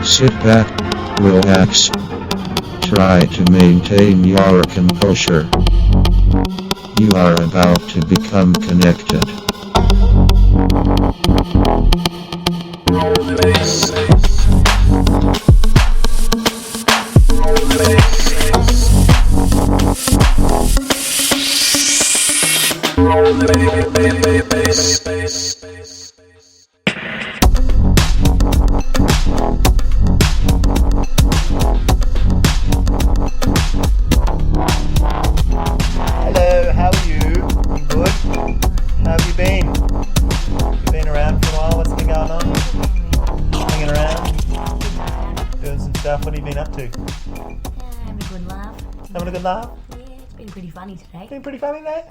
Sit back, relax. Try to maintain your composure. You are about to become connected. Hello, how are you? You good? How have you been? You been around for a while? What's been going on? Hanging around? Doing some stuff? What have you been up to? Having a good laugh. Having a good laugh? Yeah, it's been pretty funny today. Been pretty funny today?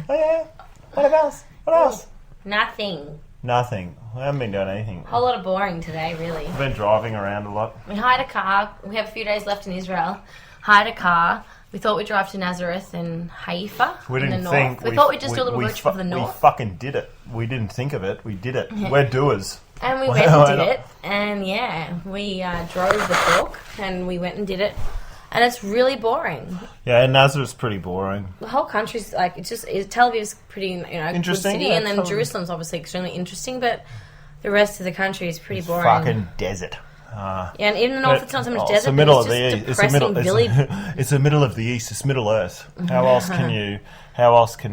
Oh yeah? What else? What else? Nothing. Nothing. I haven't been doing anything. A whole lot of boring today, really. I've been driving around a lot. We hired a car. We have a few days left in Israel. Hired a car. We thought we'd drive to Nazareth and Haifa We in the didn't north. think... We thought we'd just do a little road trip of the We north. fucking did it. We didn't think of it. We did it. We're doers. And we went and did it. And yeah, we drove the book and we went and did it. And it's really boring. Yeah, Nazareth's pretty boring. The whole country's like, Tel Aviv's pretty, Interesting, good city. yeah, And then totally. Jerusalem's obviously extremely interesting, but the rest of the country is pretty boring. Fucking desert. Yeah, and in the north it's not so much desert, It's the middle but of the it's east. just depressing village. It's the middle of the east. It's Middle Earth. How else can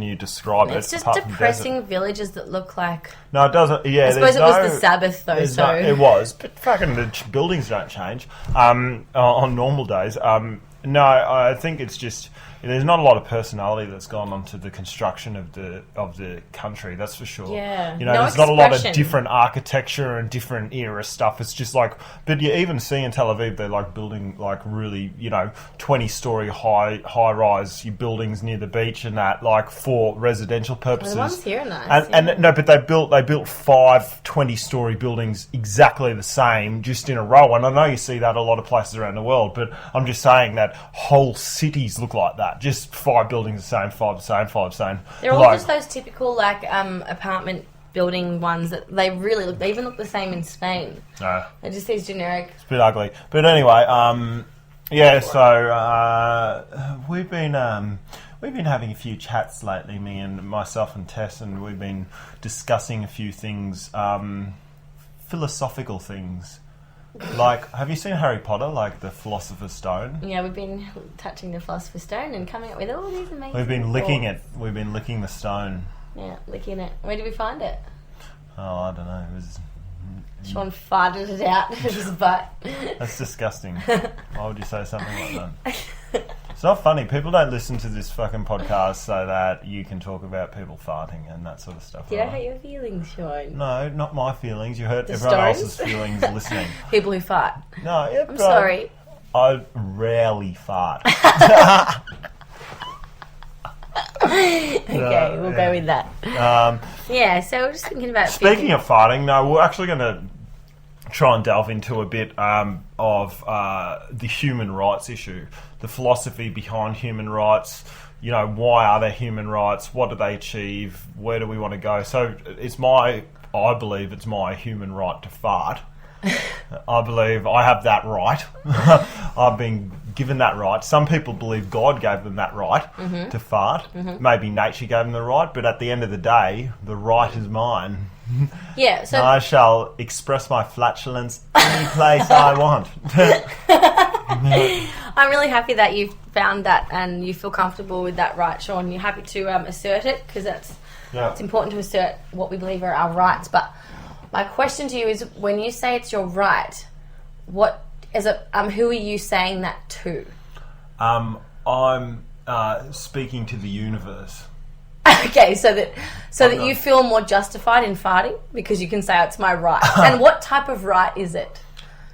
you describe it? It's just apart from depressing desert? villages that look like... No, it doesn't. Yeah, I suppose there's it was the Sabbath, though, there's so... it was, but fucking the buildings don't change on normal days. No, I think it's just... There's not a lot of personality that's gone onto the construction of the country, that's for sure. Yeah. You know, No there's not a lot of expression. different architecture and different era stuff. It's just like... But you even see in Tel Aviv, they're like building like really, 20-story high-rise buildings near the beach and that, like for residential purposes. The ones here are nice. And no, but they built 5 20-story buildings exactly the same, just in a row. And I know you see that a lot of places around the world, but I'm just saying that whole cities look like that. Just 5 buildings the same, 5 the same, 5 the same. They're all just those typical like apartment building ones that they really look... They even look the same in Spain. No, They're just these generic... it's a bit ugly. But anyway, yeah. So we've been having a few chats lately, me and myself and Tess, and we've been discussing a few things, philosophical things. Like, have you seen Harry Potter, like the Philosopher's Stone? Yeah, we've been touching the Philosopher's Stone and coming up with all these amazing... We've been licking thoughts. it. We've been licking the stone. Yeah, licking it. Where did we find it? Oh, I don't know. It was... Sean farted it out of his butt. That's disgusting. Why would you say something like that? It's not funny. People don't listen to this fucking podcast so that you can talk about people farting and that sort of stuff. Did I right? hurt your feelings, Sean? No, not my feelings. You hurt The everyone stones? else's feelings listening. People who fart. No, yeah, I'm sorry. I rarely fart. Okay, we'll go with that. Yeah, so we're just thinking about... Speaking of farting, no, we're actually going to try and delve into a bit of the human rights issue, the philosophy behind human rights. Why are there human rights? What do they achieve? Where do we want to go? So I believe it's my human right to fart. I believe I have that right. I've been given that right. Some people believe God gave them that right to fart. Maybe nature gave them the right, but at the end of the day, the right is mine. Yeah, so... I shall express my flatulence any place I want. I'm really happy that you've found that and you feel comfortable with that right, Sean. You're happy to assert it because it's important to assert what we believe are our rights. But my question to you is, when you say it's your right, what is it? Who are you saying that to? I'm speaking to the universe. Okay, so that you feel more justified in farting because you can say it's my right. And what type of right is it?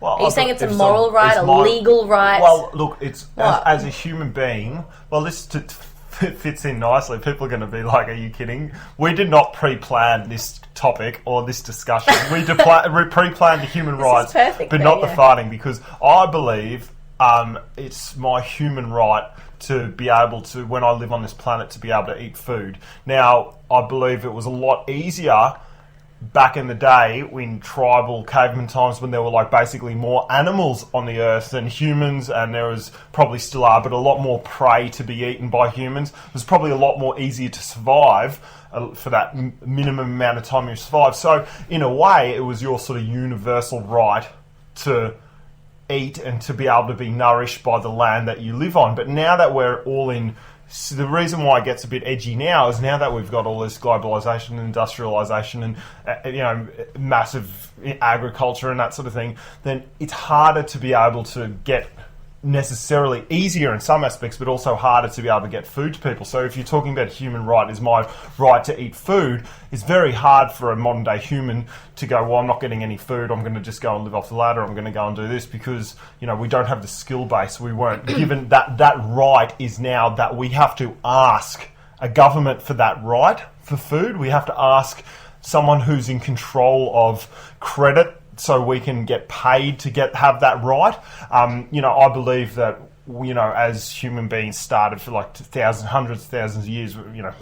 Well, Are you saying it's a moral right, a legal right? Well, look, it's as a human being. Well, this fits in nicely. People are going to be like, "Are you kidding?" We did not pre-plan this topic or this discussion. We pre-planned the human rights, perfect, but not the farting, because I believe it's my human right to be able to, when I live on this planet, to be able to eat food. Now, I believe it was a lot easier back in the day, in tribal caveman times, when there were like basically more animals on the earth than humans, and there was probably still are, but a lot more prey to be eaten by humans, it was probably a lot more easier to survive for that minimum amount of time you survive. So in a way, it was your sort of universal right to eat and to be able to be nourished by the land that you live on. But now that we're all in, so the reason why it gets a bit edgy now is now that we've got all this globalization and industrialization and massive agriculture and that sort of thing, then it's harder to be able to get, necessarily easier in some aspects, but also harder to be able to get food to people. So if you're talking about human right is my right to eat food, it's very hard for a modern day human to go, well, I'm not getting any food, I'm going to just go and live off the ladder, I'm going to go and do this, because we don't have the skill base. We weren't given that right is now that we have to ask a government for that right for food. We have to ask someone who's in control of credit so we can get paid to have that right. I believe that, as human beings started for like hundreds of thousands of years,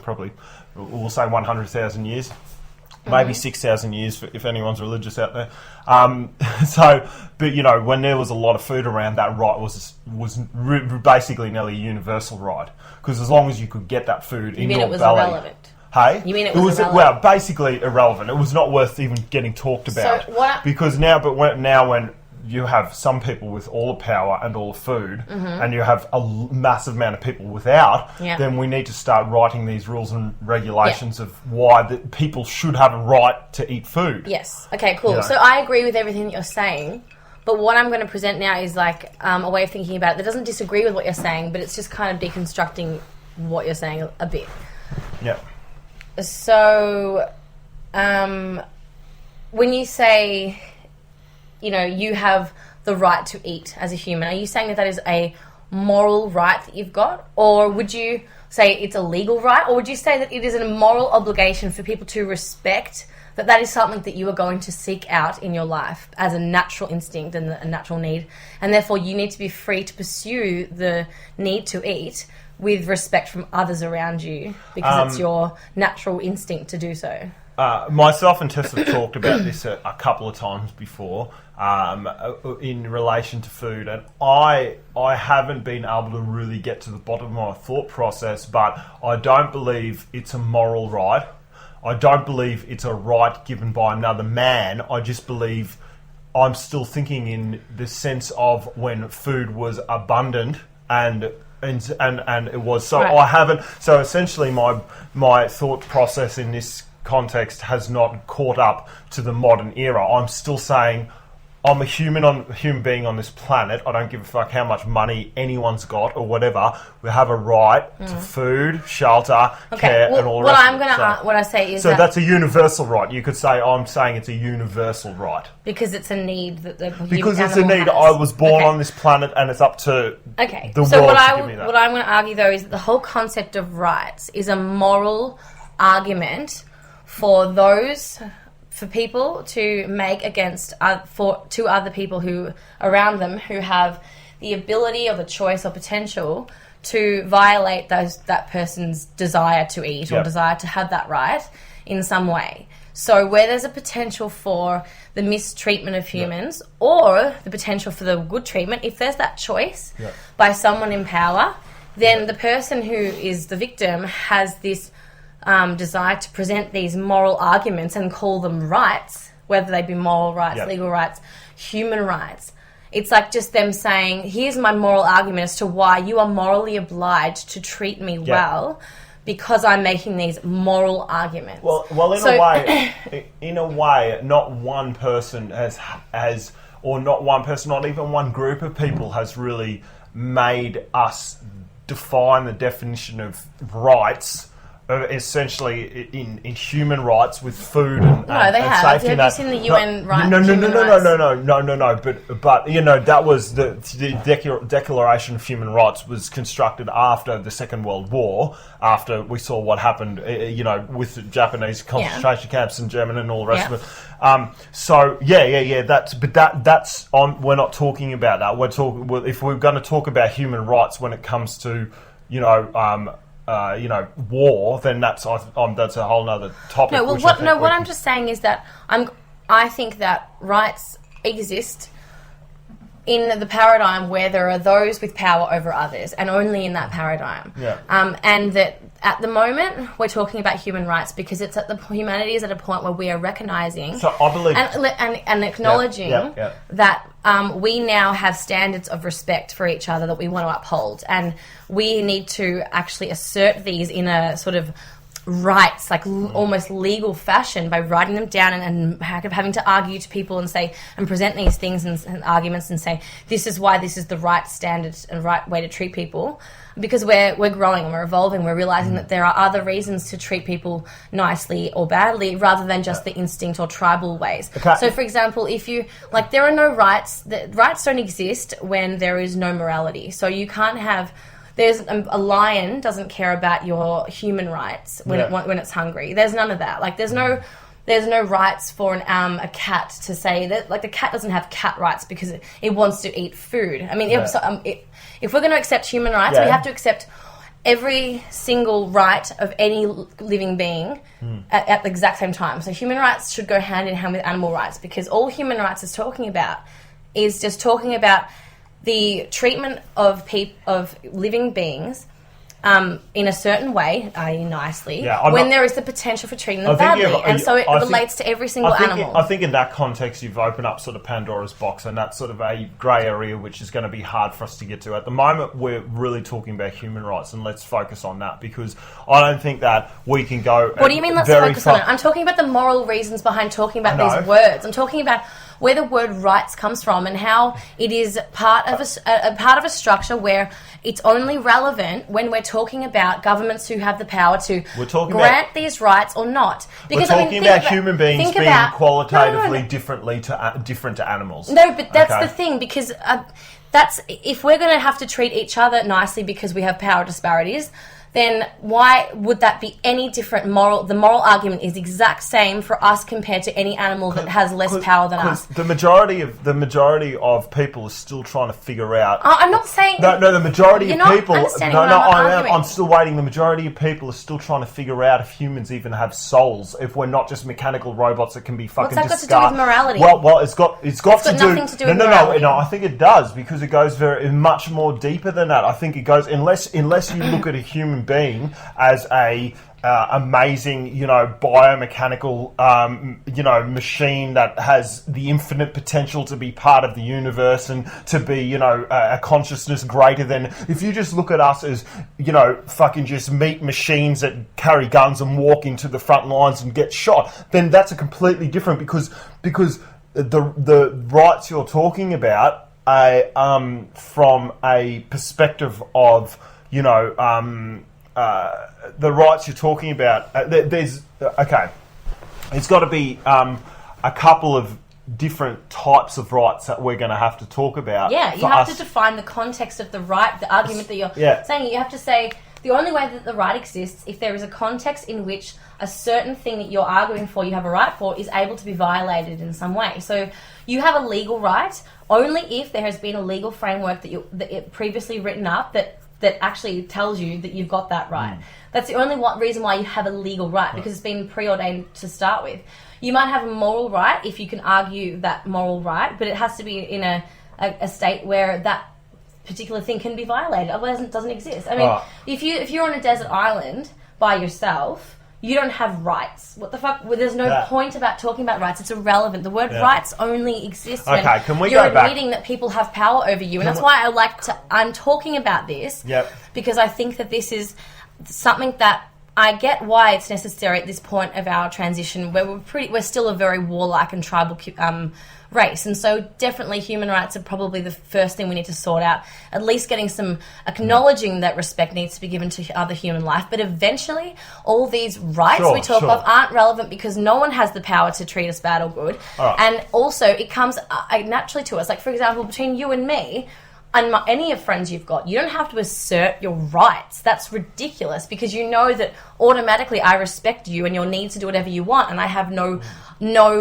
probably we'll say 100,000 years, maybe 6,000 years if anyone's religious out there. But when there was a lot of food around, that right was basically nearly a universal right, because as long as you could get that food in your belly. You mean it was irrelevant? Hey? You mean it was irrelevant? Well, basically irrelevant. It was not worth even getting talked about. Because now when you have some people with all the power and all the food, and you have a massive amount of people without, then we need to start writing these rules and regulations of why people should have a right to eat food. Yes. Okay, cool. So I agree with everything that you're saying, but what I'm going to present now is like a way of thinking about it that doesn't disagree with what you're saying, but it's just kind of deconstructing what you're saying a bit. Yeah. So, when you say, you have the right to eat as a human, are you saying that is a moral right that you've got? Or would you say it's a legal right? Or would you say that it is a moral obligation for people to respect that is something that you are going to seek out in your life as a natural instinct and a natural need, and therefore you need to be free to pursue the need to eat with respect from others around you, because it's your natural instinct to do so? Myself and Tess have talked about this a couple of times before in relation to food, and I haven't been able to really get to the bottom of my thought process, but I don't believe it's a moral right. I don't believe it's a right given by another man. I just believe I'm still thinking in the sense of when food was abundant and it was so. Right. I haven't. So essentially, my thought process in this context has not caught up to the modern era. I'm still saying I'm a human being on this planet. I don't give a fuck how much money anyone's got or whatever. We have a right to food, shelter, care, and all the rest. What I say is that's a universal right. You could say I'm saying it's a universal right because it's a need that because it's a need. I was born on this planet, and it's up to the world to give me that. What I'm going to argue though is that the whole concept of rights is a moral argument for people to make against to other people who around them who have the ability or the choice or potential to violate that person's desire to eat or desire to have that right in some way. So where there's a potential for the mistreatment of humans or the potential for the good treatment, if there's that choice by someone in power, then the person who is the victim has this desire to present these moral arguments and call them rights, whether they be moral rights, legal rights, human rights. It's like just them saying, here's my moral argument as to why you are morally obliged to treat me well because I'm making these moral arguments. Well, in a way, not one person has, or not one person, not even one group of people has really made us define the definition of rights. Essentially, in human rights with food and they have. Safety. Have you seen the UN rights? No. But that was the Declaration of Human Rights was constructed after the Second World War, after we saw what happened, with the Japanese concentration camps and German and all the rest of it. That's on. We're not talking about that. We're talking. If we're going to talk about human rights when it comes to war, then that's a whole other topic. No, well, what I'm just saying is that I think that rights exist in the paradigm where there are those with power over others, and only in that paradigm. Yeah. And that at the moment we're talking about human rights because humanity is at a point where we are recognizing, so I believe, and acknowledging that we now have standards of respect for each other that we want to uphold, and we need to actually assert these in a sort of rights, like almost legal fashion, by writing them down and having to argue to people and say and present these things and arguments and say this is why this is the right standard and right way to treat people, because we're growing and we're evolving. We're realizing that there are other reasons to treat people nicely or badly rather than just the instinct or tribal ways. Okay. So, for example, if you there are no rights. Rights don't exist when there is no morality. So you can't have. There's a lion doesn't care about your human rights when it's hungry. There's none of that. Like there's no rights for a cat to say that. Like the cat doesn't have cat rights because it wants to eat food. I mean, if we're going to accept human rights, we have to accept every single right of any living being at the exact same time. So human rights should go hand in hand with animal rights, because all human rights is talking about is just talking about the treatment of living beings in a certain way, i.e. nicely, when there is the potential for treating them badly. And so it relates to every single animal. I think in that context you've opened up sort of Pandora's box, and that's sort of a grey area which is going to be hard for us to get to. At the moment we're really talking about human rights, and let's focus on that, because I don't think that we can go... What do you mean let's focus on it? I'm talking about the moral reasons behind talking about these words. I'm talking about where the word rights comes from and how it is part of a structure where it's only relevant when we're talking about governments who have the power to grant these rights or not. Because we're talking about human beings being qualitatively different to animals. No, but that's the thing, because that's if we're going to have to treat each other nicely because we have power disparities, then why would that be any different? The moral argument is exact same for us compared to any animal that has less power than us. The majority of people are still trying to figure out. I'm not saying the majority of people. I'm still waiting. The majority of people are still trying to figure out if humans even have souls. If we're not just mechanical robots that can be fucking What's that got to do with morality? Well, it's got nothing to do with morality. No. I think it does, because it goes much more deeper than that. I think it goes unless you look at a human being as a amazing, biomechanical, machine that has the infinite potential to be part of the universe and to be, a consciousness greater than. If you just look at us as, fucking just meat machines that carry guns and walk into the front lines and get shot, then that's a completely different, because the rights you're talking about from a perspective of, the rights you're talking about, it's got to be a couple of different types of rights that we're going to have to talk about. Yeah, you have to define the context of the right, the argument that you're saying. You have to say the only way that the right exists if there is a context in which a certain thing that you're arguing for, you have a right for, is able to be violated in some way. So you have a legal right only if there has been a legal framework that previously written up that actually tells you that you've got that right. That's the only reason why you have a legal right, because it's been preordained to start with. You might have a moral right if you can argue that moral right, but it has to be in a state where that particular thing can be violated. Otherwise, it doesn't exist. I mean, if you're on a desert island by yourself, you don't have rights. What the fuck? Well, there's no point about talking about rights. It's irrelevant. The word rights only exists when you're admitting that people have power over you. And that's why I'm talking about this, because I think that this is something that I get why it's necessary at this point of our transition, where we're still a very warlike and tribal race, and so definitely human rights are probably the first thing we need to sort out. At least getting some acknowledging that respect needs to be given to other human life, but eventually all these rights we talk of aren't relevant because no one has the power to treat us bad or good, and also it comes naturally to us. Like, for example, between you and me, any of friends you've got, you don't have to assert your rights. That's ridiculous, because you know that automatically I respect you and your need to do whatever you want, and I have no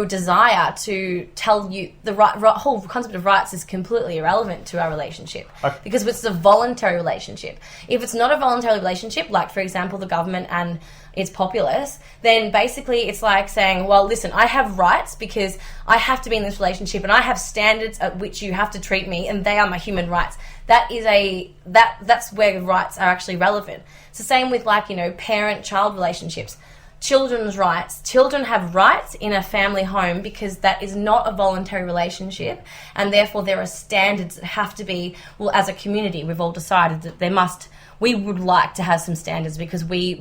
desire to tell you. The whole concept of rights is completely irrelevant to our relationship, because it's a voluntary relationship. If it's not a voluntary relationship, like for example the government and its populace, then basically it's like saying, well, listen, I have rights because I have to be in this relationship and I have standards at which you have to treat me, and they are my human rights. That's where rights are actually relevant. It's the same with, like, parent-child relationships. Children's rights. Children have rights in a family home because that is not a voluntary relationship, and therefore there are standards that have to be, well, as a community, we've all decided that we would like to have some standards, because we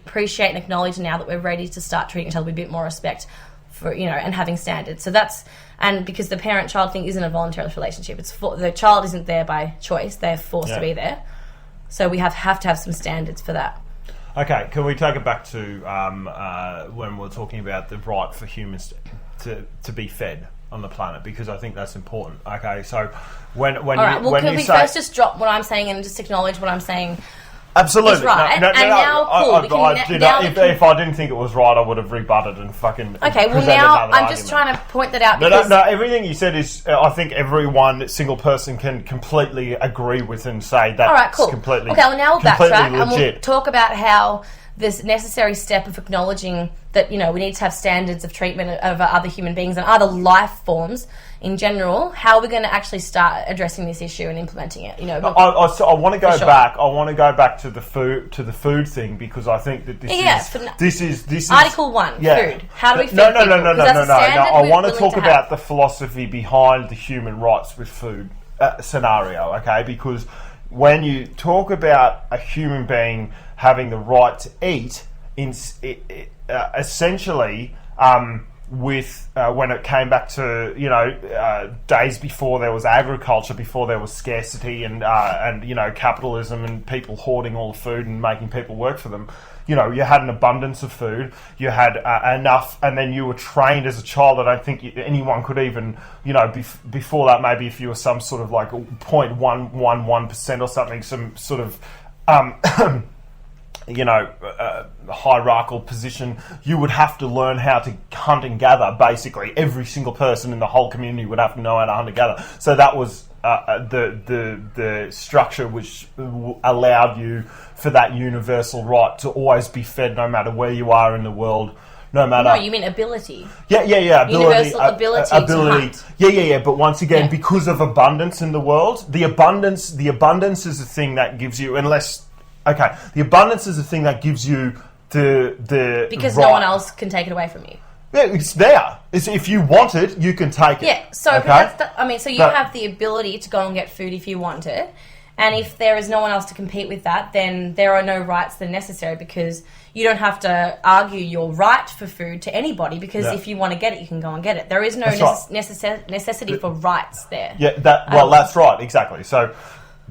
appreciate and acknowledge now that we're ready to start treating each other with a bit more respect for, and having standards. So and because the parent-child thing isn't a voluntary relationship, the child isn't there by choice, they're forced to be there. So we have to have some standards for that. Okay, can we take it back to when we're talking about the right for humans to be fed on the planet, because I think that's important. Okay, so when all right, well, can we first just drop what I'm saying and just acknowledge what I'm saying? Absolutely. Is right. If I didn't think it was right, I would have rebutted and fucking. Okay, well, now I'm just trying to point that out. No, everything you said is, I think single person can completely agree with and say that's all right, cool. Completely. Okay, well, now we'll backtrack legit. And we'll talk about how this necessary step of acknowledging that, we need to have standards of treatment of other human beings and other life forms in general. How are we going to actually start addressing this issue and implementing it? I want to go back. I want to go back to the food thing, because I think that this is Article 1. Food. How do we feed people? No. I want to talk about the philosophy behind the human rights with food scenario. Okay, because when you talk about a human being having the right to eat, essentially, when it came back to days before there was agriculture, before there was scarcity and capitalism and people hoarding all the food and making people work for them, you had an abundance of food, you had enough, and then you were trained as a child. I don't think anyone could even, before that, maybe if you were some sort of like 0.111% or something, some sort of hierarchical position, you would have to learn how to hunt and gather. Basically, every single person in the whole community would have to know how to hunt and gather. So that was the structure which allowed you for that universal right to always be fed, no matter where you are in the world. No matter. No, you mean ability. Yeah. Universal ability to hunt. Yeah. But once again, because of abundance in the world, the abundance is the thing that gives you, the abundance is the thing that gives you the because right. No one else can take it away from you. Yeah, it's there. If you want it, you can take it. Yeah. So you have the ability to go and get food if you want it, and if there is no one else to compete with that, then there are no rights that are necessary, because you don't have to argue your right for food to anybody, because if you want to get it, you can go and get it. There is no necessity for rights there. Yeah. That's right. Exactly. So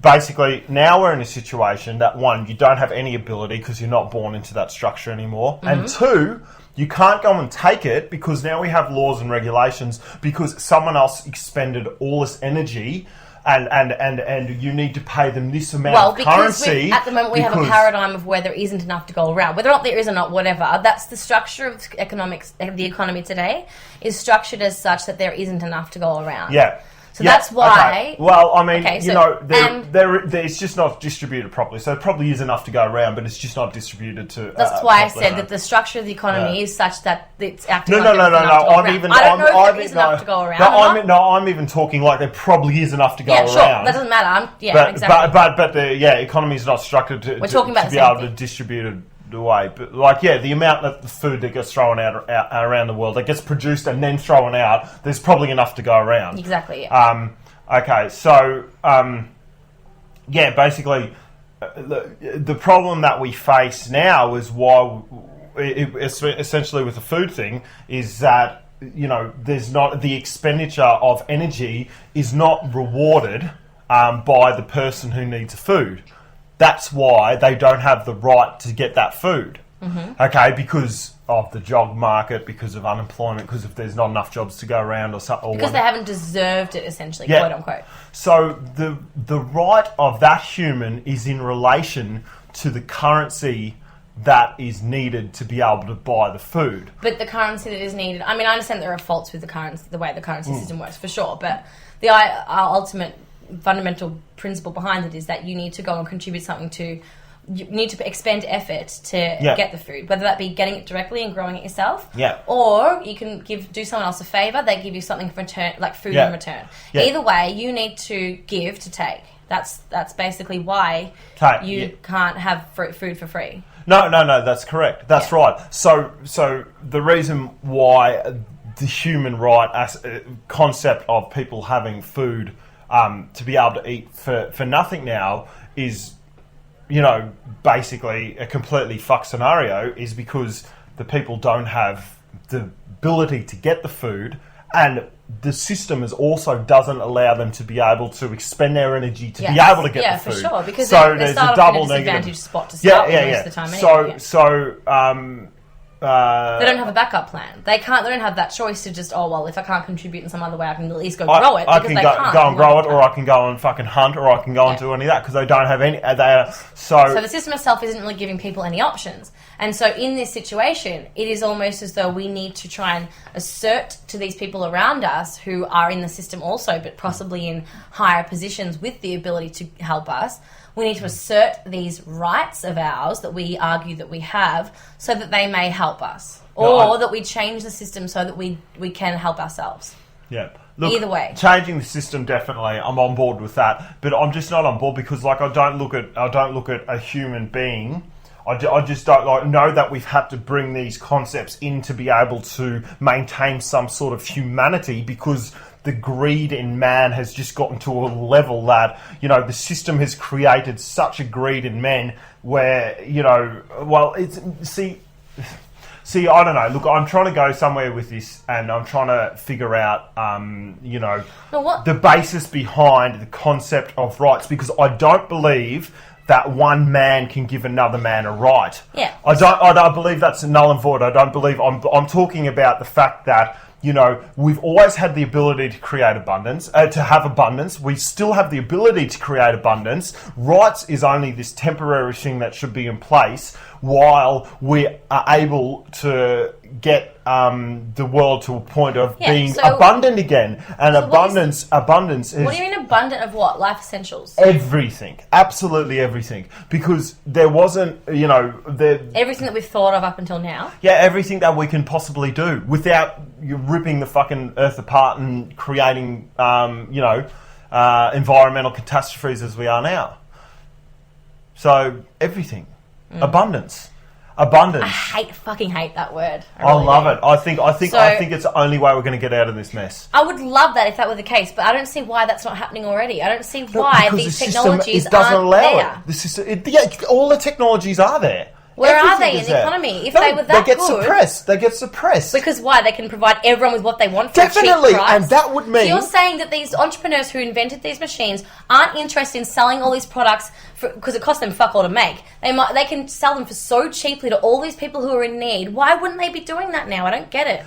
basically, now we're in a situation that, one, you don't have any ability because you're not born into that structure anymore. Mm-hmm. And two, you can't go and take it because now we have laws and regulations because someone else expended all this energy and you need to pay them this amount of currency. At the moment we have a paradigm of where there isn't enough to go around. Whether or not there is or not, whatever, that's the structure of economics. The economy today is structured as such that there isn't enough to go around. Yeah. So that's why... Okay. Well, I mean, it's just not distributed properly. So it probably is enough to go around, but it's just not distributed to... That's why I said that the structure of the economy is such that it's acting I don't know if there is enough to go around. I'm even talking like there probably is enough to go around. Sure. That doesn't matter. Exactly. But the economy is not structured to be able to distribute it away. But the amount of the food that gets thrown out around the world, that gets produced and then thrown out, there's probably enough to go around. Exactly. Yeah. Okay, so basically the problem that we face now is why essentially with the food thing is that there's not the expenditure of energy is not rewarded by the person who needs food. That's why they don't have the right to get that food. Mm-hmm. Okay, because the job market, because of unemployment, because if there's not enough jobs to go around, or something, because they haven't deserved it, essentially, yeah. quote unquote. So the right of that human is in relation to the currency that is needed to be able to buy the food. But the currency that is needed, I mean, I understand there are faults with the way the currency system works, for sure, but our ultimate fundamental principle behind it is that you need to go and contribute something to, you need to expend effort to get the food, whether that be getting it directly and growing it yourself, or you can do someone else a favour, they give you something in return, like food in return. Either way, you need to give to take. That's basically why you can't have food for free. No, that's correct. That's right. So the reason why the human right as concept of people having food to be able to eat for nothing now is, basically a completely fucked scenario, is because the people don't have the ability to get the food, and the system also doesn't allow them to be able to expend their energy to be able to get the food. Yeah, for sure, because so they there's start a double off in a negative disadvantaged spot to start with most of the time anyway. They don't have a backup plan. They don't have that choice to just, if I can't contribute in some other way, I can at least go grow it. I can go and grow it, or I can go and fucking hunt, or I can go and do any of that, because they don't have any. So the system itself isn't really giving people any options. And so in this situation, it is almost as though we need to try and assert to these people around us who are in the system also, but possibly in higher positions with the ability to help us, we need to assert these rights of ours that we argue that we have, so that they may help us. Or that we change the system so that we can help ourselves. Yeah. Look, either way, changing the system, definitely, I'm on board with that. But I'm just not on board because, I don't look at a human being. I just don't know that we've had to bring these concepts in to be able to maintain some sort of humanity, because the greed in man has just gotten to a level that, the system has created such a greed in men where, See, I don't know. Look, I'm trying to go somewhere with this, and I'm trying to figure out, the basis behind the concept of rights, because I don't believe that one man can give another man a right. Yeah. I don't believe that's null and void. I don't believe. I'm talking about the fact that, we've always had the ability to create abundance, to have abundance. We still have the ability to create abundance. Rights is only this temporary thing that should be in place while we are able to get the world to a point of being abundant again. And abundance is... What do you mean abundant of what? Life essentials? Everything. Absolutely everything. Because there wasn't, everything that we've thought of up until now? Yeah, everything that we can possibly do without ripping the fucking earth apart and creating, environmental catastrophes as we are now. So, everything. Abundance. I fucking hate that word. I love it. I think it's the only way we're going to get out of this mess. I would love that if that were the case, but I don't see why that's not happening already. I don't see why these technologies aren't there. The system, all the technologies are there. Where are they in the economy? If they were that good... They get suppressed. Because why? They can provide everyone with what they want for Definitely, a cheap price. and that would mean... So you're saying that these entrepreneurs who invented these machines aren't interested in selling all these products because it costs them fuck all to make. They can sell them for so cheaply to all these people who are in need. Why wouldn't they be doing that now? I don't get it.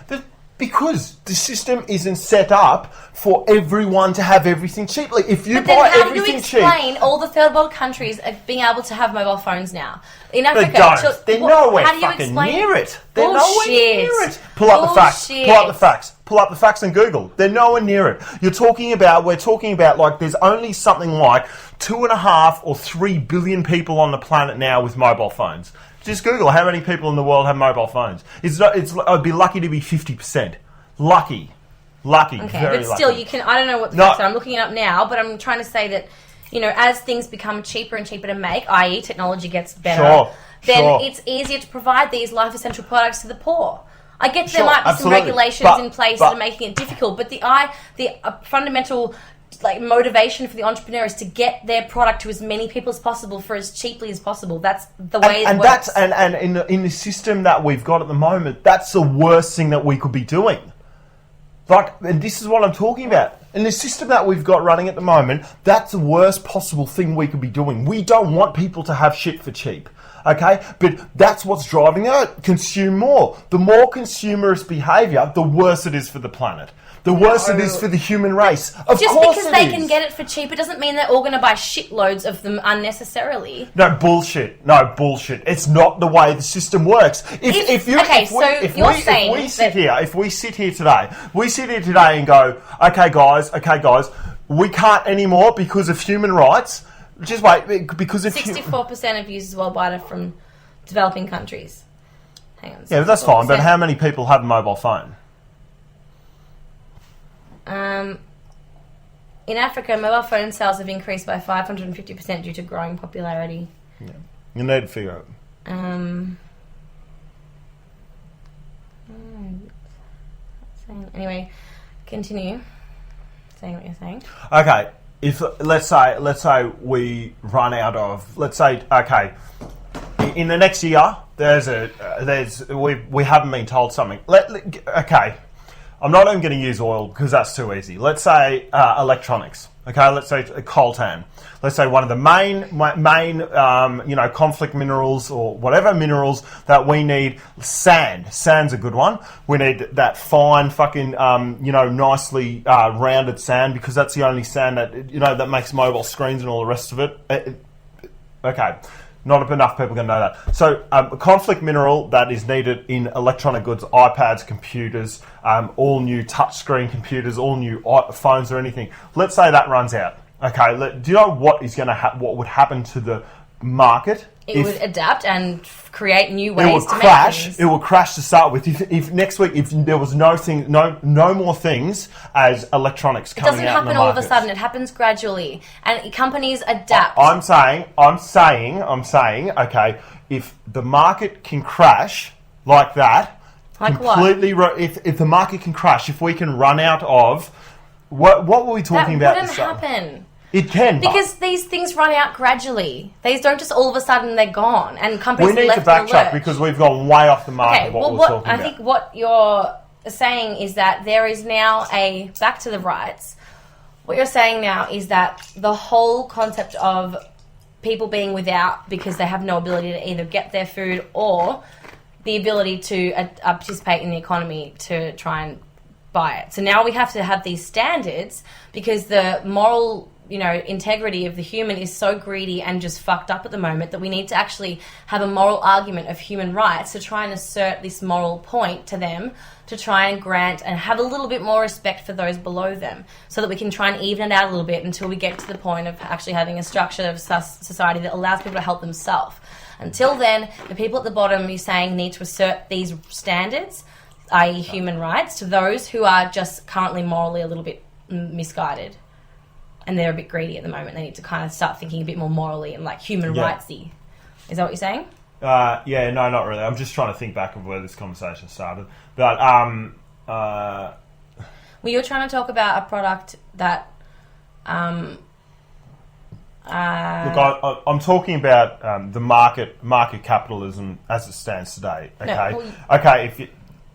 Because the system isn't set up for everyone to have everything cheaply. If you buy everything cheap... how do you explain all the third world countries being able to have mobile phones now? In Africa... They don't. They're nowhere fucking near it. They're nowhere near it. Pull up the facts. Pull up the facts on Google. They're nowhere near it. We're talking about there's only something like 2.5 or 3 billion people on the planet now with mobile phones. Just Google how many people in the world have mobile phones. I'd be lucky to be 50%. Lucky. Okay, very but still, lucky. you can... I don't know what the facts are. I'm looking it up now, but I'm trying to say that, as things become cheaper and cheaper to make, i.e. technology gets better, it's easier to provide these life essential products to the poor. I get there might be some regulations in place that are making it difficult, but the fundamental... motivation for the entrepreneur is to get their product to as many people as possible for as cheaply as possible. That's the way it works. And in the system that we've got at the moment, that's the worst thing that we could be doing. And this is what I'm talking about. In the system that we've got running at the moment, that's the worst possible thing we could be doing. We don't want people to have shit for cheap. Okay, but that's what's driving it. Consume more. The more consumerist behaviour, the worse it is for the planet. The worse it is for the human race. Of just course because they can get it for cheap, it doesn't mean they're all going to buy shitloads of them unnecessarily. No bullshit. It's not the way the system works. If we sit here today and go, okay guys, we can't anymore because of human rights. Just wait, because if 64% of users worldwide are from developing countries. Hang on. Yeah, that's fine. But how many people have a mobile phone? In Africa, mobile phone sales have increased by 550% due to growing popularity. Yeah. You need to figure out. Anyway, continue saying what you're saying. Okay, if let's say we run out of, in the next year we haven't been told something. Okay. I'm not even going to use oil because that's too easy. Let's say electronics. Okay, let's say coltan. Let's say one of the main conflict minerals or whatever minerals that we need. Sand. Sand's a good one. We need that fine, fucking, nicely rounded sand because that's the only sand that makes mobile screens and all the rest of it. Okay. Not enough people can know that. So, a conflict mineral that is needed in electronic goods, iPads, computers, all new touchscreen computers, all new phones or anything. Let's say that runs out. Okay, do you know what is going to what would happen to the market? It would adapt and create new ways to make things. It will crash to start with. If next week, if there was no more things as electronics coming out in the market. It doesn't happen all of a sudden. It happens gradually, and companies adapt. I'm saying. Okay, if the market can crash like that, like completely. What? If the market can crash, if we can run out of what were we talking about? That wouldn't happen. It can, because these things run out gradually. These don't just all of a sudden they're gone, and companies. We need to backtrack because we've gone way off the mark. Okay, I think what you're saying is that there is now back to the rights. What you're saying now is that the whole concept of people being without because they have no ability to either get their food or the ability to participate in the economy to try and buy it. So now we have to have these standards because the moral integrity of the human is so greedy and just fucked up at the moment that we need to actually have a moral argument of human rights to try and assert this moral point to them, to try and grant and have a little bit more respect for those below them so that we can try and even it out a little bit until we get to the point of actually having a structure of society that allows people to help themselves. Until then, the people at the bottom, you're saying, need to assert these standards, i.e. human rights, to those who are just currently morally a little bit misguided. And they're a bit greedy at the moment. They need to kind of start thinking a bit more morally and like human rightsy. Is that what you're saying? Yeah, no, not really. I'm just trying to think back of where this conversation started. But well, you're trying to talk about a product that look, I'm talking about the market capitalism as it stands today. Okay,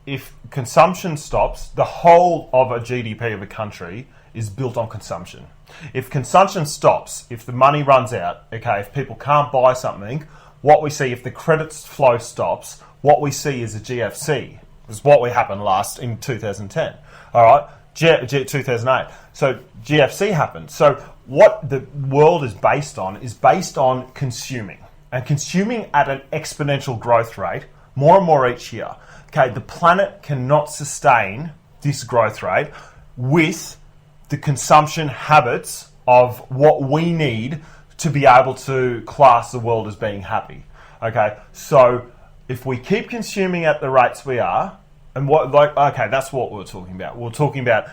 if consumption stops, the whole of a GDP of a country is built on consumption. If consumption stops, if the money runs out, okay, if people can't buy something, what we see, if the credit flow stops, what we see is a GFC. Is what we happened last in 2010. All right, 2008. So GFC happened. So what the world is based on consuming, and consuming at an exponential growth rate, more and more each year. Okay, the planet cannot sustain this growth rate with the consumption habits of what we need to be able to class the world as being happy. Okay, so if we keep consuming at the rates we are, and that's what we're talking about. We're talking about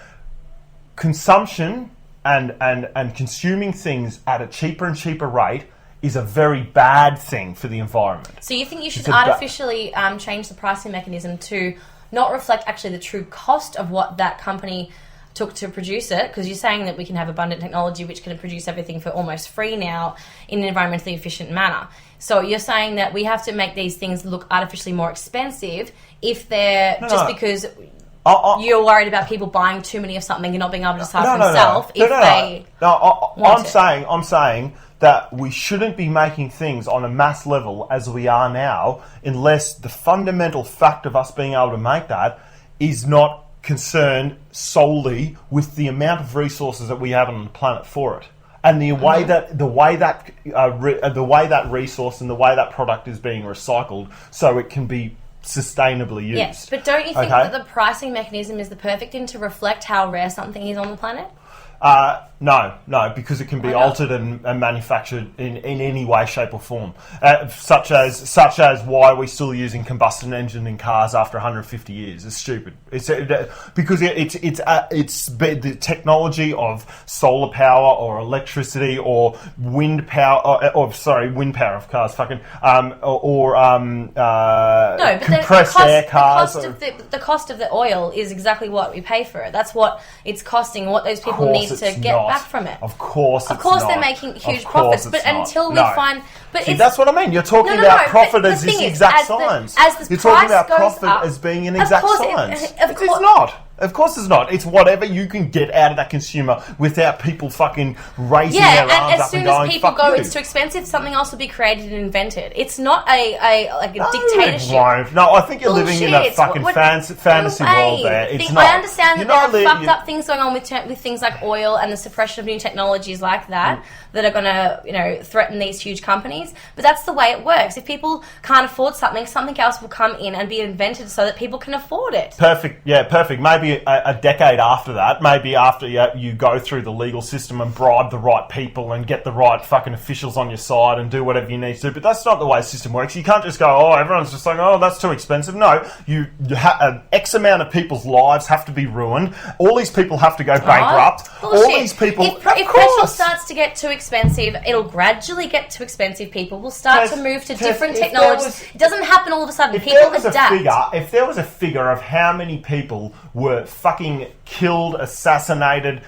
consumption and consuming things at a cheaper and cheaper rate is a very bad thing for the environment. So you think you should artificially change the pricing mechanism to not reflect actually the true cost of what that company took to produce it, because you're saying that we can have abundant technology which can produce everything for almost free now in an environmentally efficient manner. So you're saying that we have to make these things look artificially more expensive if they're because you're worried about people buying too many of something and not being able to decide for themselves I'm saying that we shouldn't be making things on a mass level as we are now, unless the fundamental fact of us being able to make that is not concerned solely with the amount of resources that we have on the planet for it, and the way that resource and the way that product is being recycled, so it can be sustainably used. Yes, but don't you think that the pricing mechanism is the perfect thing to reflect how rare something is on the planet? No, because it can be altered and manufactured in any way, shape, or form. Such as why we're still using combustion engine in cars after 150 years. It's stupid. Because the technology of solar power or electricity or wind power, wind power of cars, compressed air cars. The cost of the oil is exactly what we pay for it. That's what it's costing. What those people need to get back from it. Of course they're making huge profits, but until we find... But see, that's what I mean. You're talking about profit as this exact science. You're talking about profit as being an exact science. It's not. Of course it's not. It's whatever you can get out of that consumer without people fucking raising their arms up and going, fuck you. Yeah, and as soon as people go, it's too expensive, something else will be created and invented. It's not a dictatorship. It won't. No, I think you're living in a fucking fantasy world there. It's not. I understand that there are fucked up things going on with things like oil and the suppression of new technologies like that that are going to, threaten these huge companies. But that's the way it works. If people can't afford something else will come in and be invented so that people can afford it. Perfect. Yeah, perfect. Maybe a decade after that, maybe after you go through the legal system and bribe the right people and get the right fucking officials on your side and do whatever you need to do. But that's not the way the system works. You can't just go, everyone's just like, that's too expensive. No, an X amount of people's lives have to be ruined. All these people have to go bankrupt. All these people... If petrol starts to get too expensive, it'll gradually get too expensive. People will start to move to different technologies. It doesn't happen all of a sudden. People adapt. If there was a figure of how many people were fucking killed, assassinated,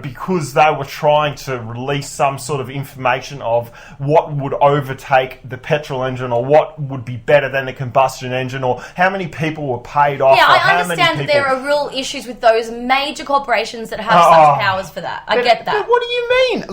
because they were trying to release some sort of information of what would overtake the petrol engine or what would be better than the combustion engine, or how many people were paid off. Yeah, I understand that there are real issues with those major corporations that have such powers for that. I get that. But what do you mean? I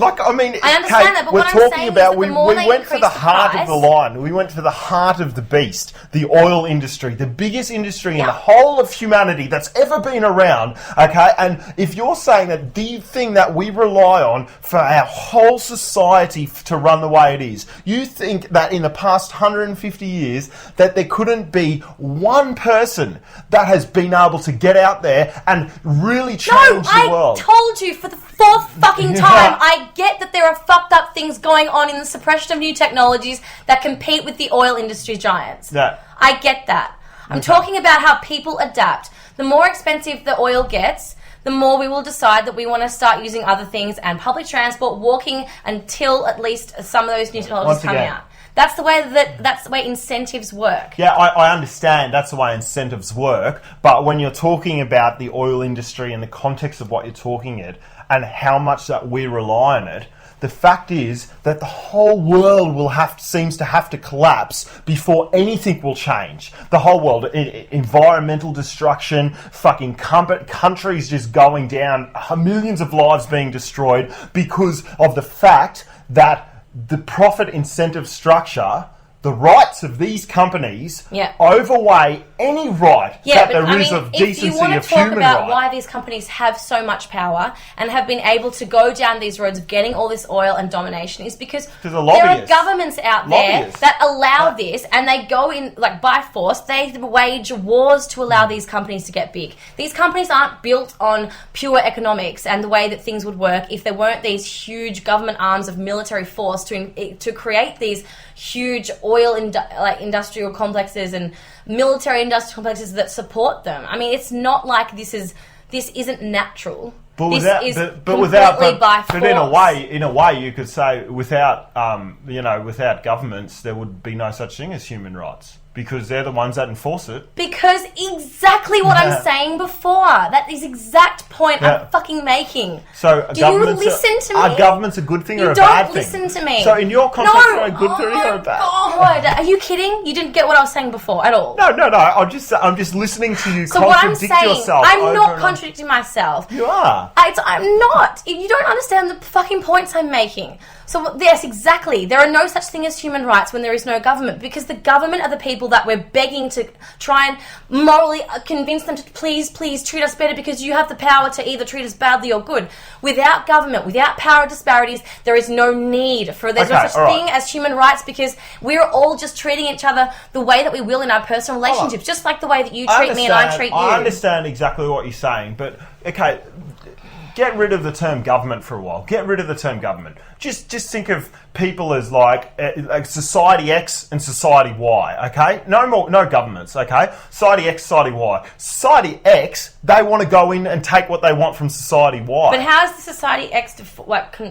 understand that, but what I'm saying is that the more we went for the heart of the line. We went for the heart of the beast, the oil industry, the biggest industry in the whole of humanity that's ever been around, okay? And if you're saying that the thing that we rely on for our whole society to run the way it is, you think that in the past 150 years that there couldn't be one person that has been able to get out there and really change the world? I told you for the fourth fucking time, I get that there are fucked up things going on in the suppression of new technologies that compete with the oil industry giants. Yeah. I get that. I'm talking about how people adapt. The more expensive the oil gets, the more we will decide that we want to start using other things and public transport, walking, until at least some of those new technologies come out. That's the way incentives work. Yeah, I understand that's the way incentives work, but when you're talking about the oil industry in the context of what you're talking at and how much that we rely on it, the fact is that the whole world seems to have to collapse before anything will change. The whole world, environmental destruction, fucking countries just going down, millions of lives being destroyed because of the fact that the profit incentive structure, the rights of these companies overweigh any right that there is of decency of human right. If you want to talk about why these companies have so much power and have been able to go down these roads of getting all this oil and domination, is because there are governments out there that allow this, and they go in by force. They wage wars to allow these companies to get big. These companies aren't built on pure economics and the way that things would work if there weren't these huge government arms of military force to create these huge oil industrial complexes and military industrial complexes that support them. I mean, it's not like this isn't natural. But this is without by force. But in a way, you could say without governments, there would be no such thing as human rights. Because they're the ones that enforce it. Because exactly what I'm saying before. That is exact point I'm fucking making. So do you listen to me? Are governments a good thing or a bad thing? You don't listen to me. So in your context, are a good thing or a bad? God, are you kidding? You didn't get what I was saying before at all. No. I'm just listening to you contradict yourself. I'm not contradicting myself. You are. I'm not. You don't understand the fucking points I'm making. So, yes, exactly. There are no such thing as human rights when there is no government, because the government are the people that we're begging to try and morally convince them to please treat us better, because you have the power to either treat us badly or good. Without government, without power disparities, there is no need for, there's no such thing as human rights, because we're all just treating each other the way that we will in our personal relationships, just like the way that you treat me and I treat you. I understand exactly what you're saying, but, okay, get rid of the term government for a while. Get rid of the term government. Just think of people as like society X and society Y, okay? No governments, okay? Society X, society Y. Society X, they want to go in and take what they want from society Y. But how is the society X,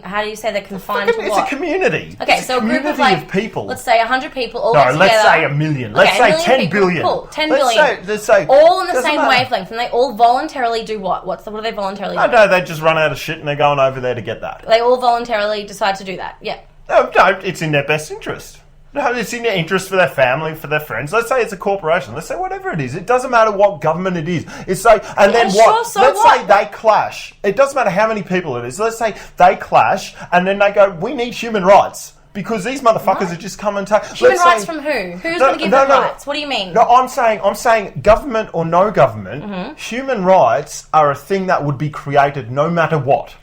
how do you say they're confined to what? It's a community. Okay, so a group of like, people. Let's say 100 people all together. No, let's say a million. Let's say 10 billion. Cool, 10 billion. Let's say all in the same wavelength, and they all voluntarily do what? What do they voluntarily do? No, they just run out of shit and they're going over there to get that. They all voluntarily decide to do that, yeah. No, it's in their best interest. No, it's in their interest for their family, for their friends. Let's say it's a corporation. Let's say whatever it is. It doesn't matter what government it is. It's like, and then what? Let's say they clash. It doesn't matter how many people it is. Let's say they clash, and then they go, we need human rights. Because these motherfuckers are just come and take... Human rights from who? Who's going to give them rights? What do you mean? No, I'm saying government or no government, human rights are a thing that would be created no matter what.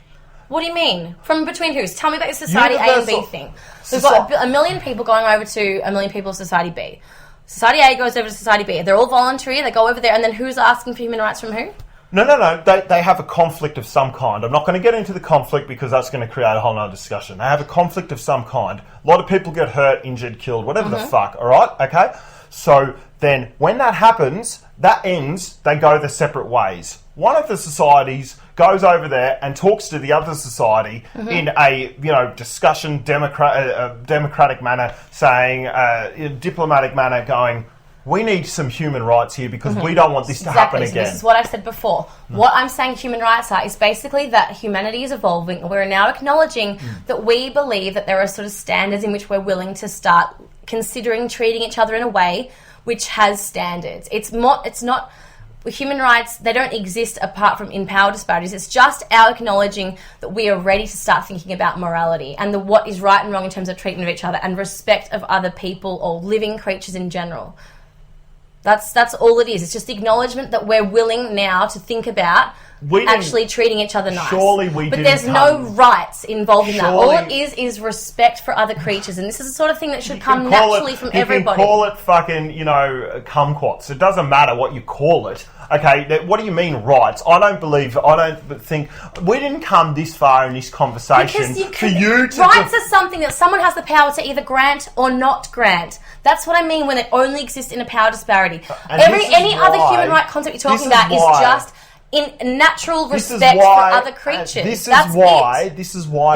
What do you mean? From between whose? Tell me about your society A and B thing. We've got a million people going over to a million people of society B. Society A goes over to society B. They're all voluntary. They go over there, and then who's asking for human rights from who? No. They have a conflict of some kind. I'm not going to get into the conflict because that's going to create a whole nother discussion. They have a conflict of some kind. A lot of people get hurt, injured, killed, whatever the fuck, all right? Okay? So then when that happens, that ends, they go their separate ways. One of the societies goes over there and talks to the other society in a discussion, democratic manner, saying, diplomatic manner, going, we need some human rights here because we don't want this to happen again. This is what I said before. What I'm saying human rights are is basically that humanity is evolving. We're now acknowledging that we believe that there are sort of standards in which we're willing to start considering treating each other in a way which has standards. It's not human rights, they don't exist apart from in power disparities. It's just our acknowledging that we are ready to start thinking about morality and what is right and wrong in terms of treatment of each other and respect of other people or living creatures in general. That's all it is. It's just the acknowledgement that we're willing now to think about actually treating each other nice. But there's no rights involved in that. All it is respect for other creatures, and this is the sort of thing that should come naturally from everybody. You can call it fucking, kumquats. It doesn't matter what you call it. Okay, what do you mean rights? I don't think we didn't come this far in this conversation for you to... Rights are something that someone has the power to either grant or not grant. That's what I mean when they only exist in a power disparity. Any other human right concept you're talking about is just in natural respect for other creatures. This is why it's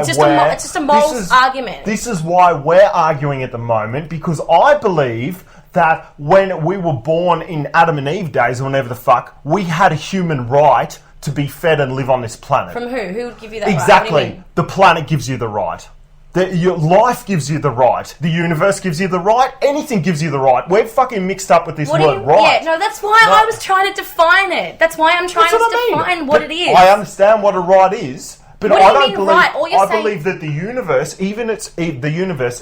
just a moral argument. This is why we're arguing at the moment, because I believe that when we were born in Adam and Eve days, or whenever the fuck, we had a human right to be fed and live on this planet. From who? Who would give you that exactly. right? Exactly. The planet gives you the right. Your life gives you the right. The universe gives you the right. Anything gives you the right. We're fucking mixed up with this word right. Yeah, no, that's why I was trying to define it. That's why I'm trying to define what it is. I understand what a right is. But what I do you don't mean believe. Right? All you're saying... believe that the universe,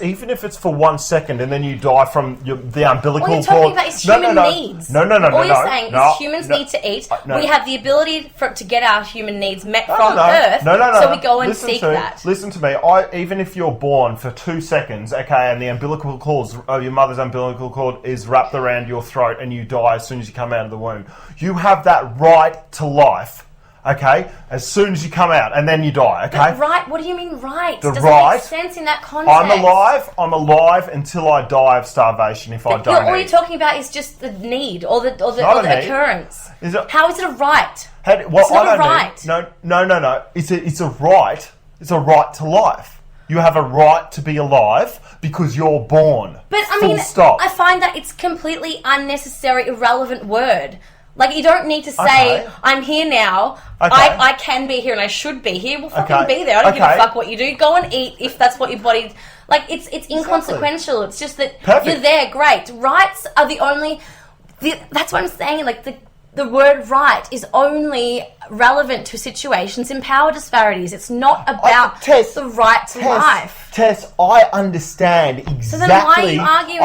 even if it's for 1 second, and then you die from the umbilical cord. All you're talking about is human needs. No. All you're saying is humans need to eat. We have the ability to get our human needs met from Earth. So we go and seek that. Listen to me. Even if you're born for 2 seconds, okay, and the umbilical cord, your mother's umbilical cord is wrapped around your throat, and you die as soon as you come out of the womb, you have that right to life. Okay, as soon as you come out, and then you die. Okay, but right? What do you mean right? The doesn't right, make sense in that context. I'm alive until I die of starvation. If I don't eat. All you're talking about is just the need or the occurrence. How is it a right? It's not a right. No. It's a right. It's a right to life. You have a right to be alive because you're born. But I Full mean, stop. I find that it's completely unnecessary, irrelevant word. Like, you don't need to say, I'm here now, I can be here and I should be here. Well, fucking be there. I don't give a fuck what you do. Go and eat if that's what your body... Like, it's inconsequential. It's just that you're there, great. Rights are the only... that's what I'm saying. Like, the word right is only relevant to situations in power disparities. It's not about the right to life. Tess, I understand exactly. So then why are you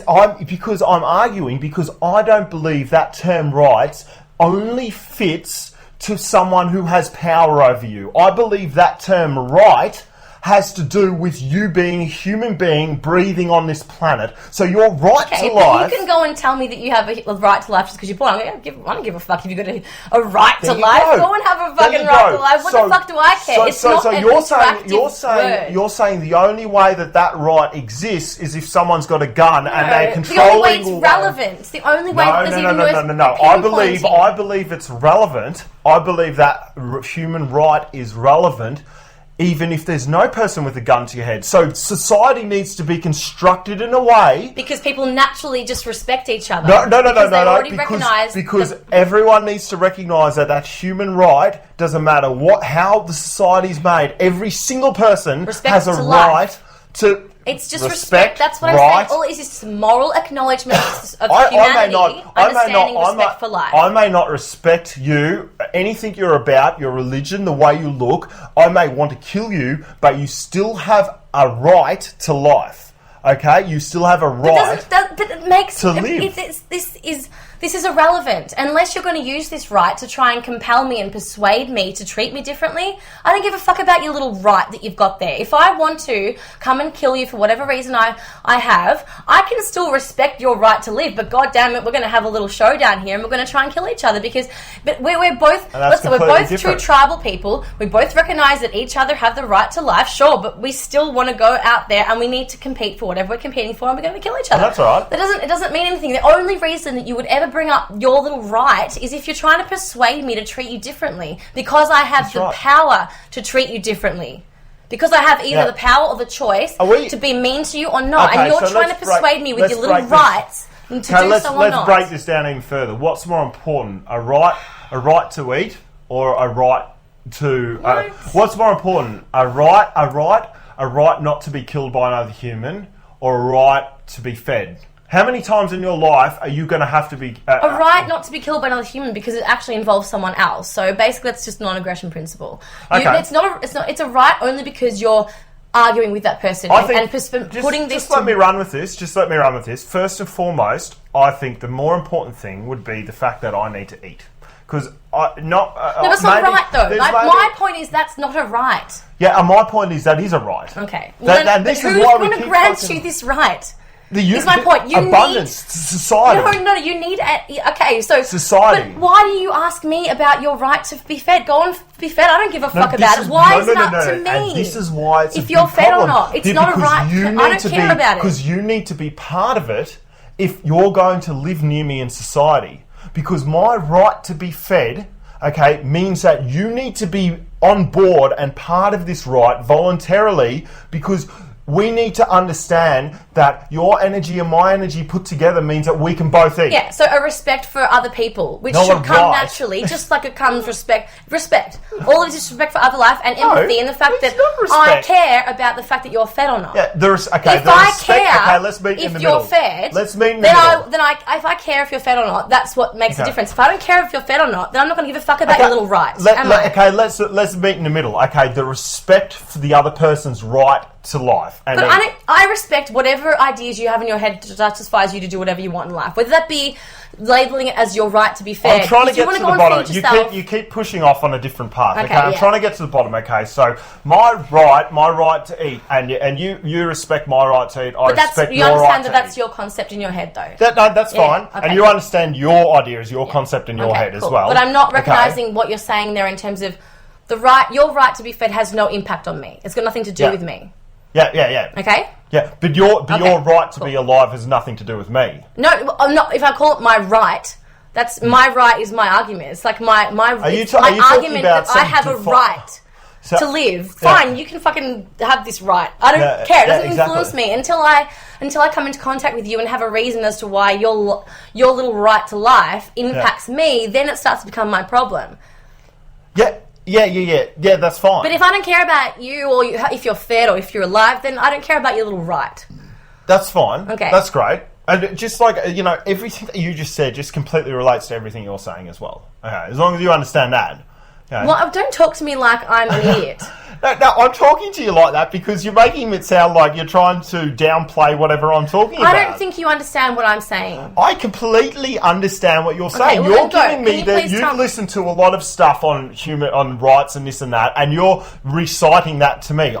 arguing? Because I'm arguing because I don't believe that term rights only fits to someone who has power over you. I believe that term right has to do with you being a human being breathing on this planet. So your right to life... You can go and tell me that you have a right to life just because you're born. I don't give a fuck if you've got a right to life. Go and have a fucking right to life. What the fuck do I care? You're saying the only way that right exists is if someone's got a gun and they're controlling... The only way it's relevant. It's the only way that there's even No. I believe it's relevant. I believe that human right is relevant even if there's no person with a gun to your head. So society needs to be constructed in a way... Because people naturally just respect each other. No. Because everyone needs to recognise that human right doesn't matter how the society's made. Every single person has a right to... It's just respect. That's what I'm saying. All it is just moral acknowledgement of humanity, understanding respect for life. I may not respect you, anything you're about, your religion, the way you look. I may want to kill you, but you still have a right to life. Okay? You still have a right to live. This is irrelevant. Unless you're going to use this right to try and compel me and persuade me to treat me differently, I don't give a fuck about your little right that you've got there. If I want to come and kill you for whatever reason I have, I can still respect your right to live, but god damn it, we're going to have a little showdown here and we're going to try and kill each other because we're both true tribal people. We both recognise that each other have the right to life, sure, but we still want to go out there and we need to compete for whatever we're competing for and we're going to kill each other. And that's all right. It doesn't mean anything. The only reason that you would ever bring up your little right is if you're trying to persuade me to treat you differently because I have power to treat you differently. Because I have either the power or the choice to be mean to you or not. And you're trying to persuade me with your little rights to do so or not. Let's break this down even further. What's more important, a right to eat or a right to... what's more important, a right not to be killed by another human or a right to be fed? How many times in your life are you going to have to be... a right not to be killed by another human because it actually involves someone else. So basically that's just non-aggression principle. Okay. It's a right only because you're arguing with that person Let me run with this. First and foremost, I think the more important thing would be the fact that I need to eat. Because that's not right though. My point is that's not a right. Yeah, and my point is that is a right. Okay. Who's going to grant you this right? Is my point. Society. No, you need... so... Society. But why do you ask me about your right to be fed? Go and be fed. I don't give a fuck about it. Why is it up to me? And this is why it's if you're fed or not. It's not a right. I don't care about it. Because you need to be part of it if you're going to live near me in society. Because my right to be fed, means that you need to be on board and part of this right voluntarily because... We need to understand that your energy and my energy put together means that we can both eat. Yeah, so a respect for other people, which should come naturally, just like it comes respect. All of it is respect for other life and empathy and the fact that I care about the fact that you're fed or not. Yeah, let's meet in the middle. You're fed, let's meet in the middle. If I care if you're fed or not, that's what makes a difference. If I don't care if you're fed or not, then I'm not going to give a fuck about your little rights. Let's meet in the middle. The respect for the other person's right to life. But I respect whatever ideas you have in your head justifies you to do whatever you want in life. Whether that be labelling it as your right to be fed. I'm trying to get to the bottom. You keep pushing off on a different path. I'm trying to get to the bottom. So my right to eat, and you respect my right to eat. I respect your right to eat. You understand that that's your concept in your head, though. That's fine. Okay. And you understand your idea is your concept in your head as well. But I'm not recognising what you're saying there in terms of your right to be fed has no impact on me. It's got nothing to do with me. Yeah. Okay? Yeah, but your right to be alive has nothing to do with me. No, I'm not. If I call it my right, that's my right is my argument. It's like my argument that I have a right to live. Fine, you can fucking have this right. I don't care. It doesn't influence me until I come into contact with you and have a reason as to why your little right to life impacts me. Then it starts to become my problem. Yeah, that's fine. But if I don't care about you, or if you're fed or if you're alive, then I don't care about your little right. That's fine. Okay. That's great. And just like, everything that you just said just completely relates to everything you're saying as well. Okay, as long as you understand that. Okay. Well, don't talk to me like I'm an idiot. No, I'm talking to you like that because you're making it sound like you're trying to downplay whatever I'm talking about. I don't think you understand what I'm saying. I completely understand what you're saying. Well, you're giving me that you've listened to a lot of stuff on rights and this and that, and you're reciting that to me.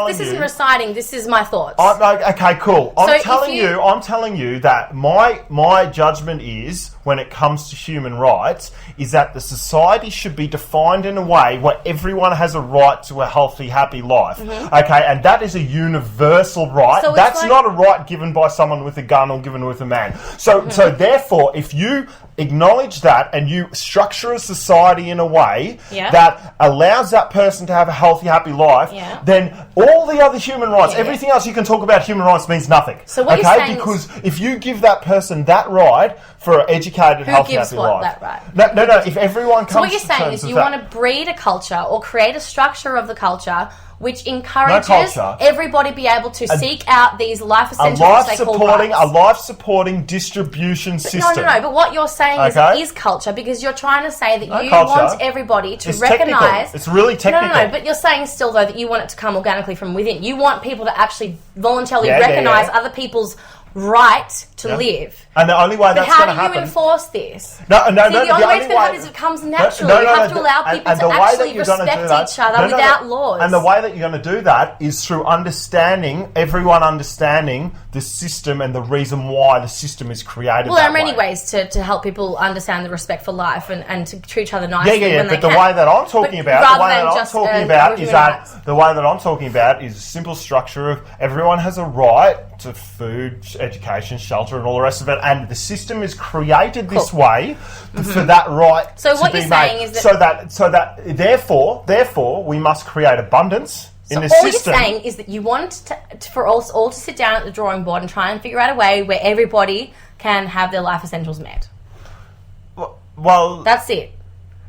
This isn't reciting. This is my thoughts. Okay, cool. I'm telling you that my judgment is, when it comes to human rights, is that the society should be defined in a way where everyone has a right to a healthy, happy life. Mm-hmm. Okay, and that is a universal right. So that's not a right given by someone with a gun or given with a man. So therefore, if you acknowledge that and you structure a society in a way that allows that person to have a healthy, happy life, then all the other human rights, everything else you can talk about human rights means nothing. So what you're saying because if you give that person that right for an educated, healthy, happy life. That right? No. If everyone comes to what you're saying is you want to breed a culture or create a structure of the culture which encourages everybody to be able to seek out these life essentials. A life-supporting distribution system. No. But what you're saying is it is culture, because you're trying to say that you want everybody to recognise. It's really technical. No. But you're saying still though that you want it to come organically from within. You want people to actually voluntarily recognise other people's right to live. And the only way that's going to happen... But how do you enforce this? The only way it's going to happen is it comes naturally. You have to allow people to actually respect each other without laws. And the way that you're going to do that is through everyone understanding the system and the reason why the system is created. Well, there are many ways to help people understand the respect for life and to treat each other nicely when they can. The way that I'm talking about is a simple structure of everyone has a right to food, education, shelter, and all the rest of it, and the system is created this way for that right to be made. So that therefore we must create abundance in the system. All you're saying is that you want for us all to sit down at the drawing board and try and figure out a way where everybody can have their life essentials met. Well, that's it.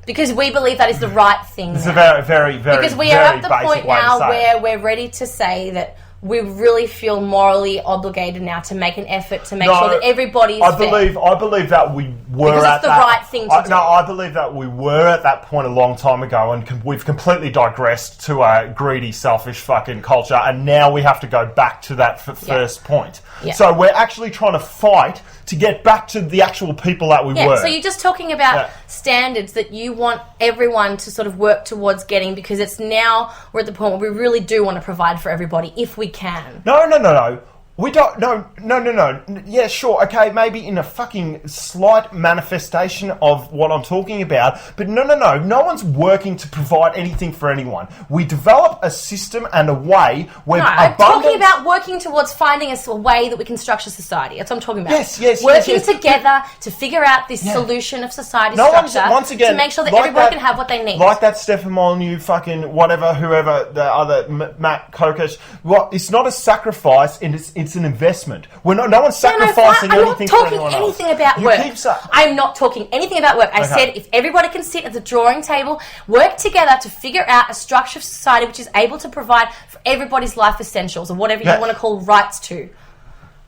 Because we believe that is the right thing. It's a very, very, very, because we are at the point now where we're ready to say that we really feel morally obligated now to make an effort to make sure that everybody is fair. I believe that we were because it's the right thing to do. No, I believe that we were at that point a long time ago, and we've completely digressed to a greedy, selfish fucking culture, and now we have to go back to that first point. Yeah. So we're actually trying to fight to get back to the actual people that we were. So you're just talking about standards that you want everyone to sort of work towards getting, because it's now we're at the point where we really do want to provide for everybody if we can. No. We don't. No. Yeah, sure. Okay, maybe in a fucking slight manifestation of what I'm talking about. But no. No one's working to provide anything for anyone. We develop a system and a way where I'm talking about working towards finding a way that we can structure society. That's what I'm talking about. Yes. Working together to figure out this solution of society structure once again, to make sure that everyone can have what they need. Like that Stefan Molyneux fucking whoever, the other Matt Kokesh. Well, it's not a sacrifice, and it's an investment. No one's sacrificing anything for anyone else. I'm not talking anything about work. I said if everybody can sit at the drawing table, work together to figure out a structure of society which is able to provide for everybody's life essentials, or whatever you want to call rights to.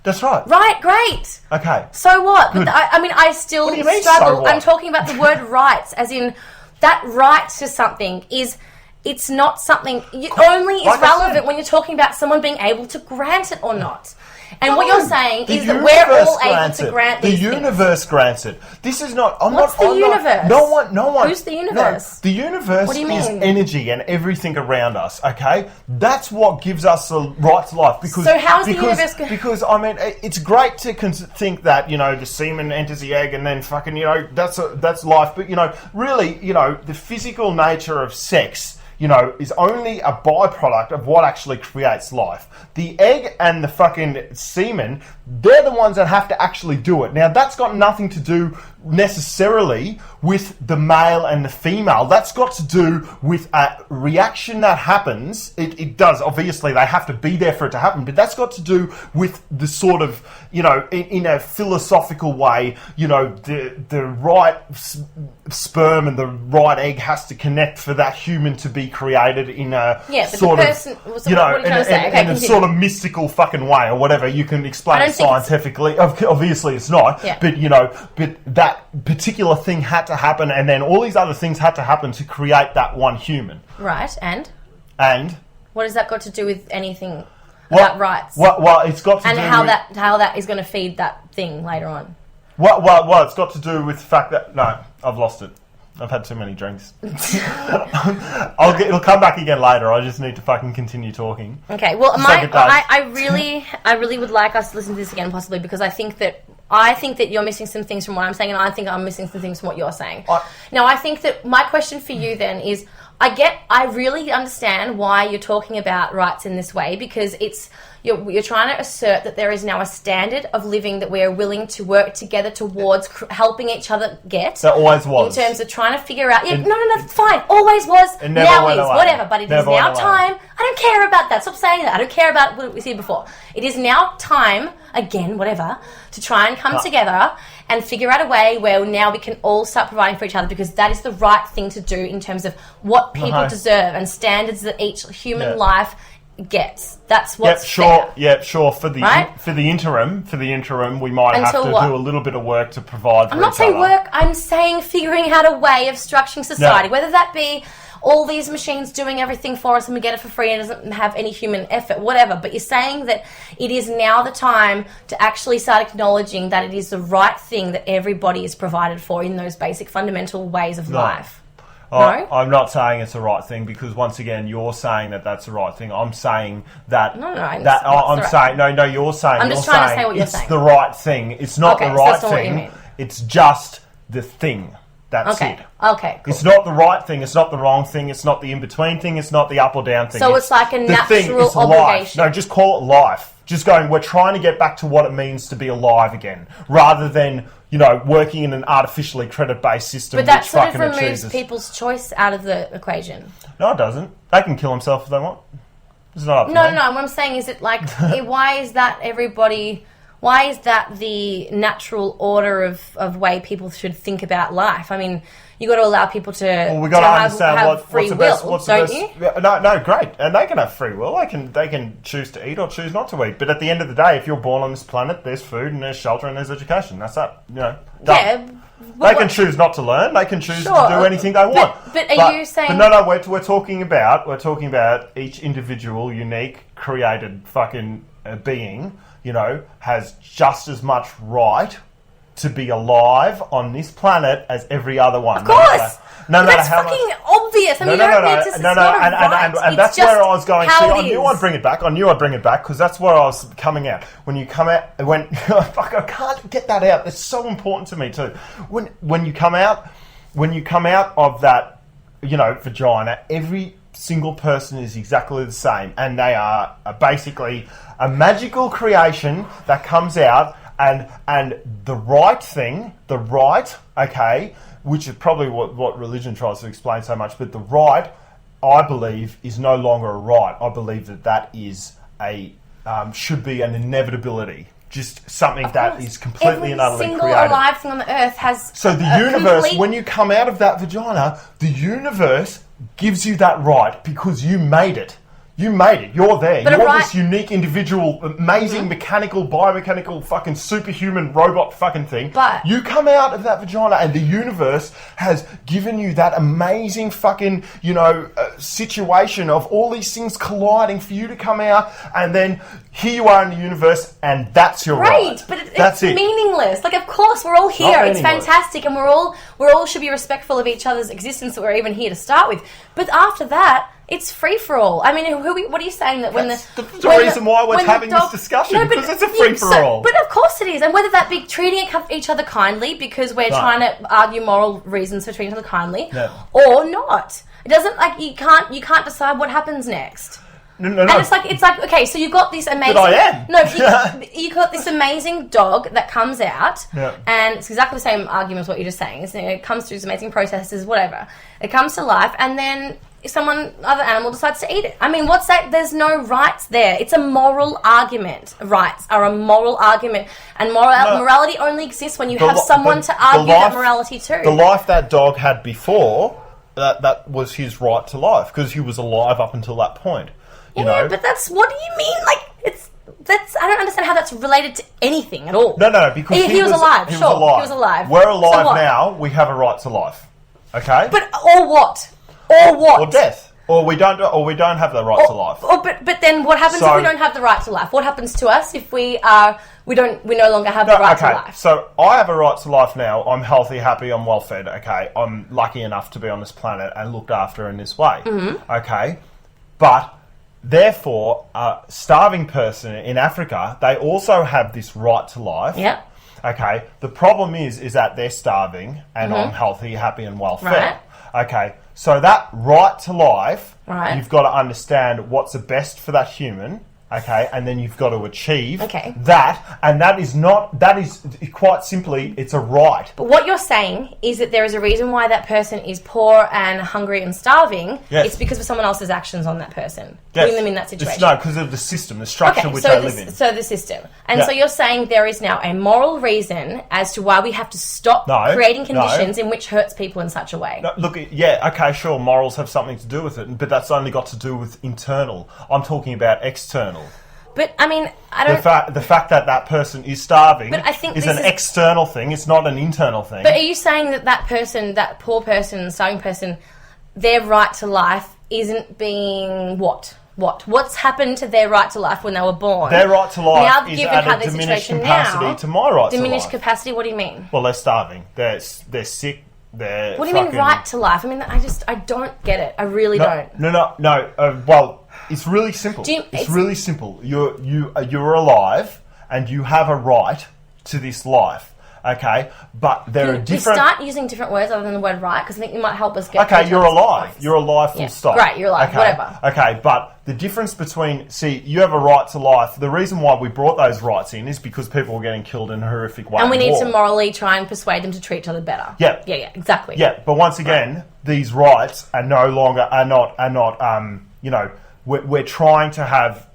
That's right. Right, great. Okay. So what? But I still struggle. So I'm talking about the word rights, as in that right to something is... It's not something... only is relevant when you're talking about someone being able to grant it or not. And what you're saying is that we're all able to grant these things. The universe grants it. This is not... What's the universe? No one... Who's the universe? No, the universe is energy and everything around us, okay? That's what gives us the right to life. So how is the universe... Because, I mean, it's great to think that, the semen enters the egg and then fucking, that's life. But, really, the physical nature of sex... is only a byproduct of what actually creates life. The egg and the fucking semen, they're the ones that have to actually do it. Now, that's got nothing to do necessarily with the male and the female. That's got to do with a reaction that happens. It does. Obviously, they have to be there for it to happen, but that's got to do with the sort of, in a philosophical way, the right sperm and the right egg has to connect for that human to be created in a sort of, in a sort of mystical fucking way or whatever. You can explain it scientifically. Obviously, it's not. Yeah. But that particular thing had to happen, and then all these other things had to happen to create that one human. Right, and what has that got to do with anything about rights? Well, it's got to and do how with... how that is going to feed that thing later on. Well, it's got to do with the fact that... No, I've lost it. I've had too many drinks. It'll come back again later. I just need to fucking continue talking. Okay, well, I really would like us to listen to this again, possibly, because I think that you're missing some things from what I'm saying, and I think I'm missing some things from what you're saying. Now, I think that my question for you then is, I really understand why you're talking about rights in this way, because you're trying to assert that there is now a standard of living that we are willing to work together towards helping each other get. That always was. In terms of trying to figure out... no, fine. Always was. Now is. Whatever. But it is now time... I don't care about that. Stop saying that. I don't care about what we said before. It is now time, again, whatever, to try and come together and figure out a way where now we can all start providing for each other, because that is the right thing to do in terms of what people deserve and standards that each human life gets. That's what's fair. Yeah, sure. For the interim, we might have to do a little bit of work to provide for I'm not each saying other. work. I'm saying figuring out a way of structuring society, whether that be all these machines doing everything for us and we get it for free and it doesn't have any human effort, whatever. But you're saying that it is now the time to actually start acknowledging that it is the right thing that everybody is provided for in those basic fundamental ways of life. No? I'm not saying it's the right thing, because once again, you're saying that that's the right thing. I'm saying that... you're saying... I'm just trying to say what you're saying. It's the right thing. It's not the right thing. It's just the thing. That's it. Okay, cool. It's not the right thing. It's not the wrong thing. It's not the in-between thing. It's not the up or down thing. So it's like a natural obligation. Life. No, just call it life. Just going, we're trying to get back to what it means to be alive again, rather than, working in an artificially credit-based system. But that sort of removes people's choice out of the equation. No, it doesn't. They can kill themselves if they want. It's not up to me. No. What I'm saying is, why is that why is that the natural order of way people should think about life? I mean, you got to allow people to have free will, don't you? No, great, and they can have free will. They can choose to eat or choose not to eat. But at the end of the day, if you're born on this planet, there's food and there's shelter and there's education. That's that. Done. Yeah. They can choose not to learn. They can choose to do anything they want. But are you saying? But no. We're talking about each individual, unique, created fucking being. Has just as much right to be alive on this planet as every other one. Of course. No matter that's how fucking much... obvious. I mean, and that's where I was going. See, I knew I'd bring it back. Because that's where I was coming out. When you come out, fuck, I can't get that out. It's so important to me too. When you come out of that, vagina, every single person is exactly the same, and they are basically a magical creation that comes out, and the right thing, which is probably what religion tries to explain so much, but the right, I believe, is no longer a right. I believe that is should be an inevitability. Just something that is completely and utterly created. Every single alive thing on the earth has... So the universe, when you come out of that vagina, the universe gives you that right because you made it. You made it. You're there. You're this unique, individual, amazing, mechanical, biomechanical, fucking superhuman robot fucking thing. But you come out of that vagina and the universe has given you that amazing fucking, situation of all these things colliding for you to come out, and then here you are in the universe, and that's your right. But it's meaningless. Of course, we're all here. It's fantastic, and we're all should be respectful of each other's existence that we're even here to start with. But after that, it's free for all. I mean, what are you saying that when the reason why we're having this discussion, because it's a free for all. But of course it is, and whether that be treating each other kindly because we're trying to argue moral reasons for treating each other kindly, or not. It doesn't you can't decide what happens next. No. And it's like okay, so you've got this amazing. But I am. No, you got this amazing dog that comes out, and it's exactly the same argument as what you're just saying. It comes through these amazing processes, whatever. It comes to life, and then other animal decides to eat it. I mean, what's that? There's no rights there. It's a moral argument. Rights are a moral argument, and morality only exists when you have someone to argue that morality too. The life that dog had before, that was his right to life because he was alive up until that point. You know? But what do you mean? Like I don't understand how that's related to anything at all. No, because he was alive. He was alive. We're alive now. We have a right to life. Okay. But or what? Or what? Or death. Or we don't have the right to life. But then what happens if we don't have the right to life? What happens to us if we no longer have the right to life? So I have a right to life now. I'm healthy, happy, I'm well fed, okay? I'm lucky enough to be on this planet and looked after in this way. Mm-hmm. Okay? But therefore, a starving person in Africa, they also have this right to life. Yeah. Okay. The problem is that they're starving and I'm healthy, happy and well fed. Right. Okay. So that right to life, right. You've got to understand what's the best for that human, okay, and then you've got to achieve that, and that is quite simply, it's a right. But what you're saying is that there is a reason why that person is poor and hungry and starving. Yes. It's because of someone else's actions on that person, yes. putting them in that situation. No, because of the system, the structure which they live in. So the system. And so you're saying there is now a moral reason as to why we have to stop creating conditions in which hurts people in such a way. No, look, yeah, okay, sure, morals have something to do with it, but that's only got to do with internal. I'm talking about external. But, I mean, I don't... The fact that person is starving is an external thing. It's not an internal thing. But are you saying that person, that poor person, starving person, their right to life isn't being what? What's happened to their right to life when they were born? Their right to life now, is at a diminished capacity to my right to life. Diminished capacity? What do you mean? Well, they're starving. They're sick. What do you mean right to life? I mean, I don't get it. I really don't. No. Well... It's really simple. It's really simple. You're alive and you have a right to this life. Okay, but there are different. We start using different words other than the word right because I think you might help us get. Okay, you're alive. You're alive. Full stop. Great, you're alive. Okay. Whatever. Okay, but the difference between you have a right to life. The reason why we brought those rights in is because people were getting killed in a horrific way. And we need to morally try and persuade them to treat each other better. Yeah. Yeah. Exactly. Yeah, but once again, these rights are no longer are not. We're trying to have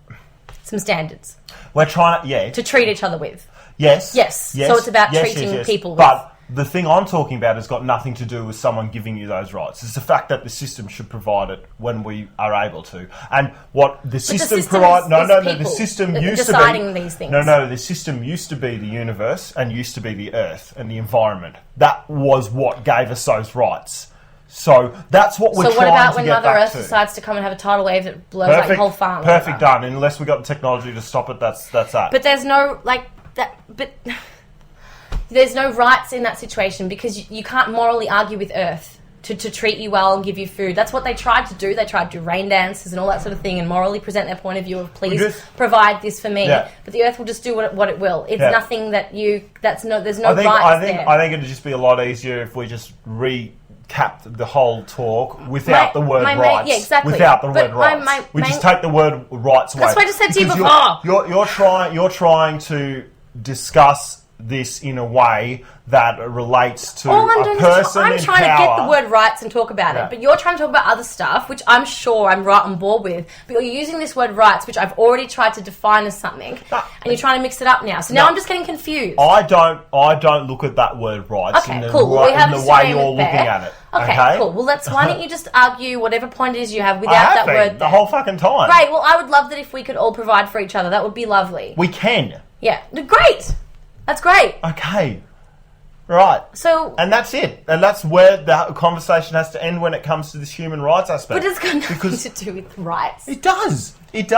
some standards. We're trying to treat each other with. Yes. So it's about treating people with. But the thing I'm talking about has got nothing to do with someone giving you those rights. It's the fact that the system should provide it when we are able to. And what the system provides... the system used to be... deciding these things. No, the system used to be the universe and used to be the earth and the environment. That was what gave us those rights. So that's what we're trying to get back to. So what about when Mother Earth decides to come and have a tidal wave that blows like the whole farm? Perfect, done. Unless we got the technology to stop it, that's that. But there's no there's no rights in that situation because you can't morally argue with Earth to treat you well and give you food. That's what they tried to do. They tried to do rain dances and all that sort of thing and morally present their point of view of please provide this for me. Yeah. But the Earth will just do what it will. It's nothing that there's no rights there. I think it'd just be a lot easier if we just capped the whole talk without the word rights. Yeah, exactly. Without the word rights. We just take the word rights away. That's what I just said to you before. You're trying to discuss this in a way that relates to a person I'm trying to get the word rights and talk about it, but you're trying to talk about other stuff, which I'm sure I'm right on board with, but you're using this word rights, which I've already tried to define as something, and you're trying to mix it up now. So now I'm just getting confused. I don't look at that word rights in the way you're looking at it. Okay, cool. Well, why don't you just argue whatever point it is you have without that word the whole fucking time. Great. Well, I would love that if we could all provide for each other. That would be lovely. We can. Yeah. Great. That's great. Okay. Right. So... And that's it. And that's where the conversation has to end when it comes to this human rights aspect. But it's got nothing to do with rights. It does. It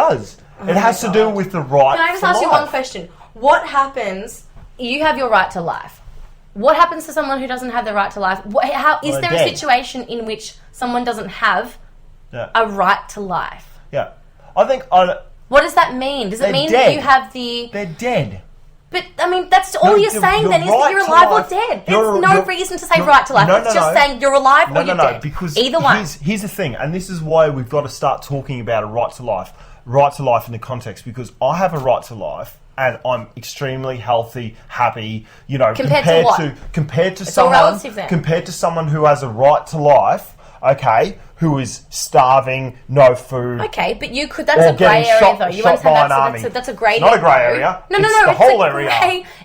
has to do with the right. Can I just ask you one question? What happens... You have your right to life. What happens to someone who doesn't have the right to life? Is there a situation in which someone doesn't have a right to life? Yeah. I think... What does that mean? Does it mean that you have the... They're dead. But, I mean, that's all you're saying then, is that you're alive or dead. There's no reason to say right to life. It's just saying you're alive or you're dead. Because either one. Here's the thing, and this is why we've got to start talking about a right to life. right to life in the context, because I have a right to life and I'm extremely healthy, happy, compared to someone who has a right to life, okay, who is starving, no food. Okay, but you could, that's a grey area though. You understand that's a grey area. Not a grey area. No, it's the whole area.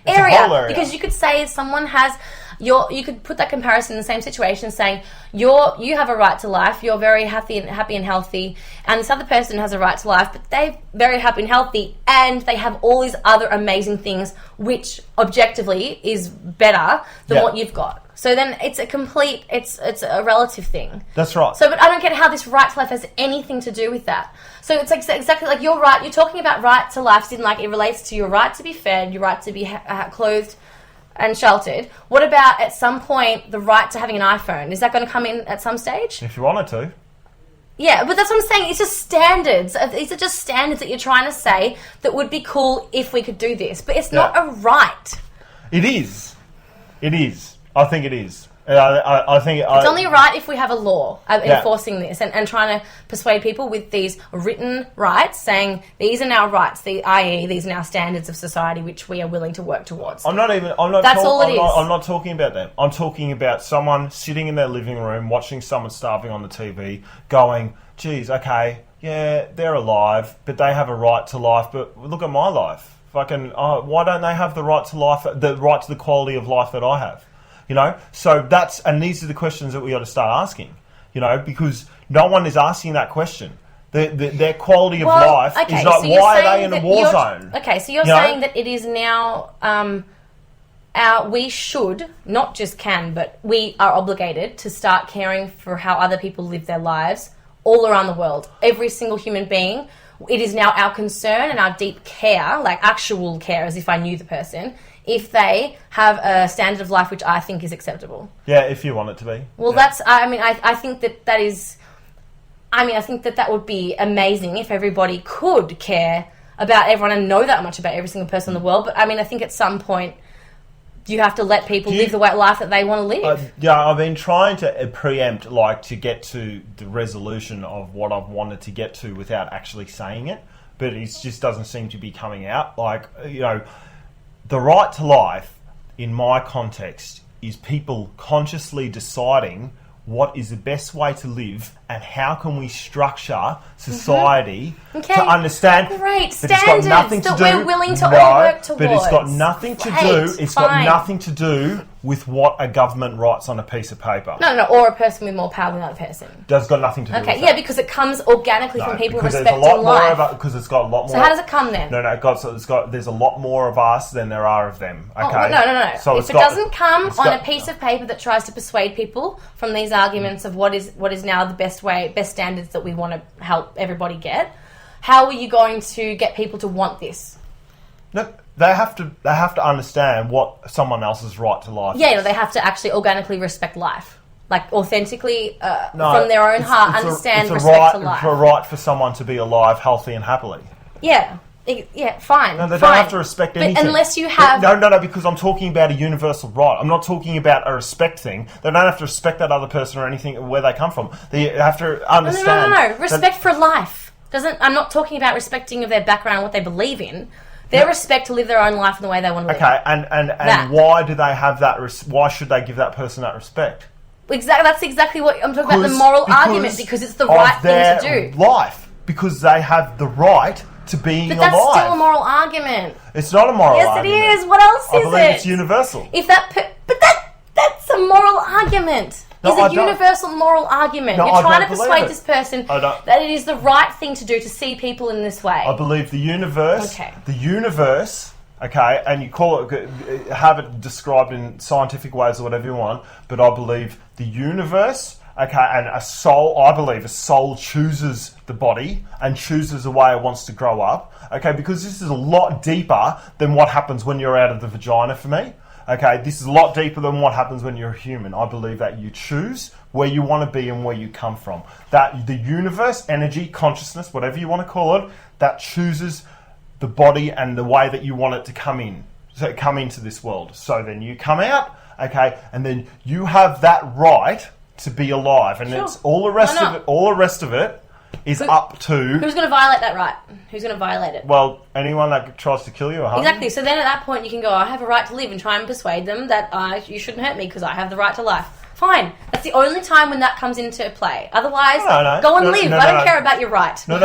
It's a whole area. Because you could say someone has you could put that comparison in the same situation, saying you have a right to life, you're very happy and healthy, and this other person has a right to life, but they're very happy and healthy, and they have all these other amazing things, which objectively is better than what you've got. So then it's a relative thing. That's right. So, but I don't get how this right to life has anything to do with that. So it's like exactly like you're right. You're talking about right to life, in like it relates to your right to be fed, your right to be clothed and sheltered. What about at some point the right to having an iPhone? Is that going to come in at some stage? If you wanted to. Yeah, but that's what I'm saying. It's just standards. These are just standards that you're trying to say that would be cool if we could do this. But it's not a right. It is. It is. I think it is. I think it's only right if we have a law enforcing this and trying to persuade people with these written rights, saying these are now rights, i.e. these are now standards of society which we are willing to work towards. I'm not talking about them. I'm talking about someone sitting in their living room watching someone starving on the TV, going, "Geez, okay, yeah, they're alive, but they have a right to life. But look at my life. Fucking, why don't they have the right to life, the right to the quality of life that I have?" You know, so these are the questions that we got to start asking, you know, because no one is asking that question. Their quality of life is not, so why are they in a war zone? Okay, so you're saying that it is now, we should, not just can, but we are obligated to start caring for how other people live their lives all around the world. Every single human being, it is now our concern and our deep care, like actual care as if I knew the person, if they have a standard of life which I think is acceptable. Yeah, if you want it to be. Well, I think that is... I think that would be amazing if everybody could care about everyone and know that much about every single person in the world. But, I think at some point you have to let people live the life that they want to live. I've been trying to preempt, to get to the resolution of what I've wanted to get to without actually saying it. But it just doesn't seem to be coming out. The right to life, in my context, is people consciously deciding what is the best way to live and how can we structure society to understand great that it's got nothing to do, we're willing to all work towards. But it's got nothing to do. It's got nothing to do with what a government writes on a piece of paper. No, or a person with more power than another person. That's got nothing to do with that. Yeah, because it comes organically from people respecting life. Because it's got a lot more. So how does it come then? There's a lot more of us than there are of them. Okay. No. So if it doesn't come on a piece of paper that tries to persuade people from these arguments of what is now the best standards that we want to help everybody get, how are you going to get people to want this? No, they have to understand what someone else's right to life is. Yeah, they have to actually organically respect life. Authentically, from their own heart, understand respect to life. It's a right for someone to be alive, healthy and happily. Yeah, fine. No, they don't have to respect anything. But unless you have... No, because I'm talking about a universal right. I'm not talking about a respect thing. They don't have to respect that other person or anything where they come from. They have to understand... No. Respect for life. I'm not talking about respecting of their background, what they believe in. Their respect to live their own life in the way they want to live. Okay, and why do they have that... Why should they give that person that respect? Exactly. That's exactly what I'm talking about, the moral argument, because it's the right thing to do. Life. Because they have the right to being alive. But that's still a moral argument. It's not a moral argument. Yes, it is. What else is it? I believe it's universal. That's a moral argument. It's a universal moral argument. You're trying to persuade this person that it is the right thing to do to see people in this way. I believe the universe, and you call it, have it described in scientific ways or whatever you want, but I believe the universe, and I believe a soul chooses the body and chooses the way it wants to grow up, because this is a lot deeper than what happens when you're out of the vagina for me. Okay, this is a lot deeper than what happens when you're a human. I believe that you choose where you want to be and where you come from. That the universe, energy, consciousness, whatever you want to call it, that chooses the body and the way that you want it to come in. So come into this world. So then you come out, and then you have that right to be alive. And it's all the rest of it, is up to... Who's going to violate that right? Who's going to violate it? Well, anyone that tries to kill you or harm you. Exactly. So then at that point you can go, I have a right to live, and try and persuade them that you shouldn't hurt me because I have the right to life. Fine. That's the only time when that comes into play. Otherwise, go and live. I don't care about your right. No,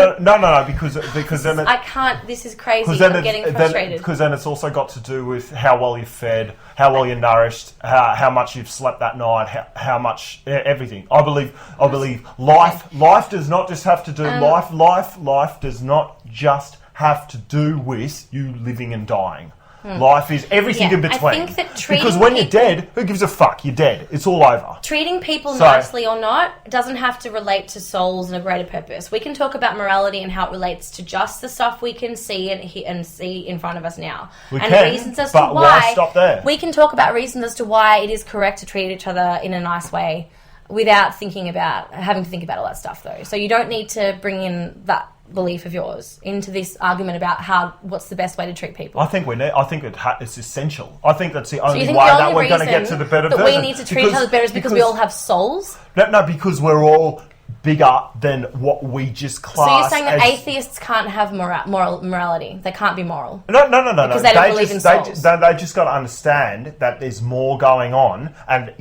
because then... I can't... This is crazy. I'm getting frustrated. Because then it's also got to do with how well you're fed, how well you're nourished, how much you've slept that night, how much... everything. I believe life does not just have to do... Life does not just have to do with you living and dying. Life is everything in between. I think that because when you're dead, who gives a fuck? You're dead. It's all over. Treating people nicely or not doesn't have to relate to souls and a greater purpose. We can talk about morality and how it relates to just the stuff we can see and see in front of us now. Reasons as to why stop there? We can talk about reasons as to why it is correct to treat each other in a nice way without having to think about all that stuff, though. So you don't need to bring in that belief of yours into this argument about what's the best way to treat people. I think it's essential. I think that's the only way that we're going to get to the better version. That we need to treat each other better is because we all have souls? No, because we're all bigger than what we just class. So you're saying that atheists can't have morality? They can't be moral? No. Because they don't believe in souls. They just got to understand that there's more going on, and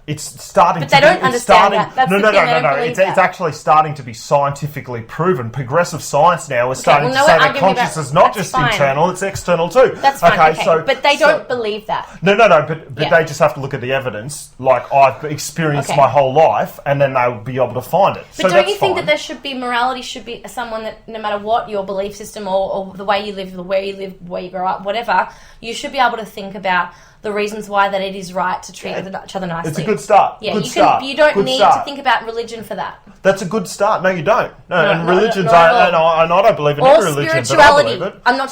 it's starting. But they don't understand that. That's the thing, It's actually starting to be scientifically proven. Progressive science now is starting to say that consciousness is not just internal; it's external too. That's fine. Okay. But they don't believe that. No. But they just have to look at the evidence, like I've experienced my whole life, and then they'll be able to find it. But don't you think that there should be morality? Should be someone that no matter what your belief system or the way you live, the way you live, where you grow up, whatever, you should be able to think about the reasons why that it is right to treat each other nicely. It's a good start. Yeah, you don't need to think about religion for that. That's a good start. No, you don't. And religions, I don't believe in any religion, but I believe it. I'm not.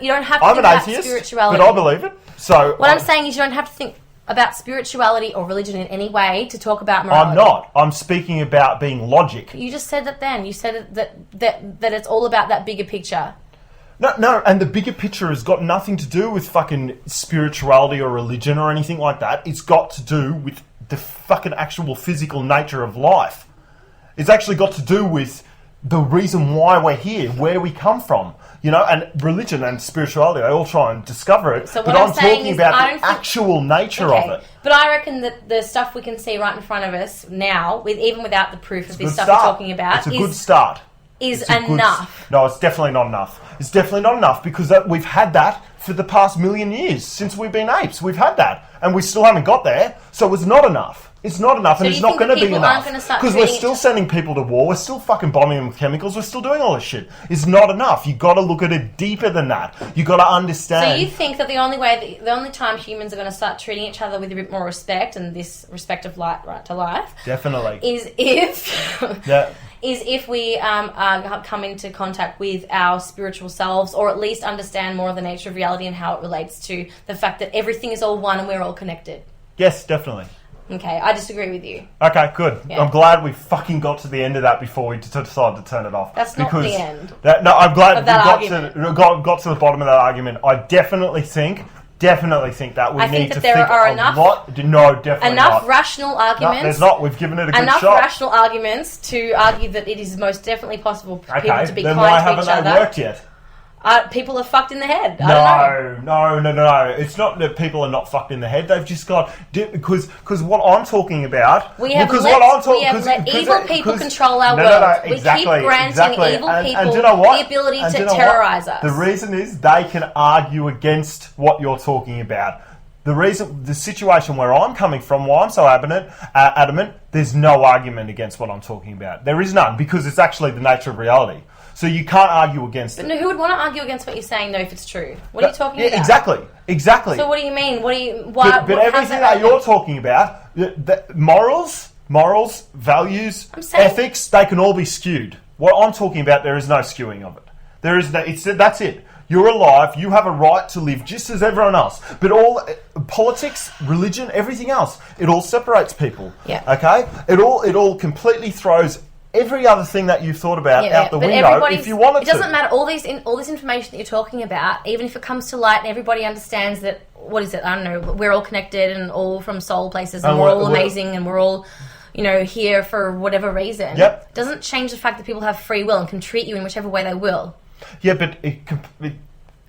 You don't have to I'm think an about atheist, spirituality. but I believe it. So what I'm saying is, you don't have to think about spirituality or religion in any way to talk about morality. I'm not. I'm speaking about being logic. You just said that then. You said that it's all about that bigger picture. No, and the bigger picture has got nothing to do with fucking spirituality or religion or anything like that. It's got to do with the fucking actual physical nature of life. It's actually got to do with the reason why we're here, where we come from. And religion and spirituality, they all try and discover it. So but I'm talking about the actual nature of it. But I reckon that the stuff we can see right in front of us now, even without the proof of this stuff we're talking about, it's a good start. Is enough. No, it's definitely not enough. It's definitely not enough because we've had that for the past million years since we've been apes. We've had that, and we still haven't got there. So it's not enough. It's not enough, and it's not going to be enough because we're still sending people to war. We're still fucking bombing them with chemicals. We're still doing all this shit. It's not enough. You got to look at it deeper than that. You got to understand. So you think that the only time humans are going to start treating each other with a bit more respect and this respect of right to life, definitely, is if we come into contact with our spiritual selves, or at least understand more of the nature of reality and how it relates to the fact that everything is all one and we're all connected. Yes, definitely. Okay, I disagree with you. Okay, good. Yeah. I'm glad we fucking got to the end of that before we decided to turn it off. That's not the end. I'm glad we got to the bottom of that argument. I definitely think that we need to think a lot. No, definitely enough rational arguments. No, there's not. We've given it a good shot. Enough rational arguments to argue that it is most definitely possible for people to be kind to each other. Then why haven't they worked yet? People are fucked in the head. I don't know. No. It's not that people are not fucked in the head. They've just got... Because what I'm talking about... We have let evil people control our world. Exactly, we keep granting evil people the ability to terrorize us. The reason is they can argue against what you're talking about. The situation where I'm coming from, why I'm so adamant, there's no argument against what I'm talking about. There is none, because it's actually the nature of reality. So you can't argue against it. But who would want to argue against what you're saying, though, if it's true? What are you talking about? Exactly. So what do you mean? But everything that you're talking about, the morals, values, ethics, they can all be skewed. What I'm talking about, there is no skewing of it. There is no. That's it. You're alive. You have a right to live just as everyone else. But all politics, religion, everything else, it all separates people. Yeah. Okay. It all completely throws every other thing that you've thought about out the window. If you wanted to, it doesn't matter. All this information that you're talking about, even if it comes to light and everybody understands that. What is it? I don't know. We're all connected and all from soul places, and we're all amazing, and we're all here for whatever reason, doesn't change the fact that people have free will and can treat you in whichever way they will. Yeah, but it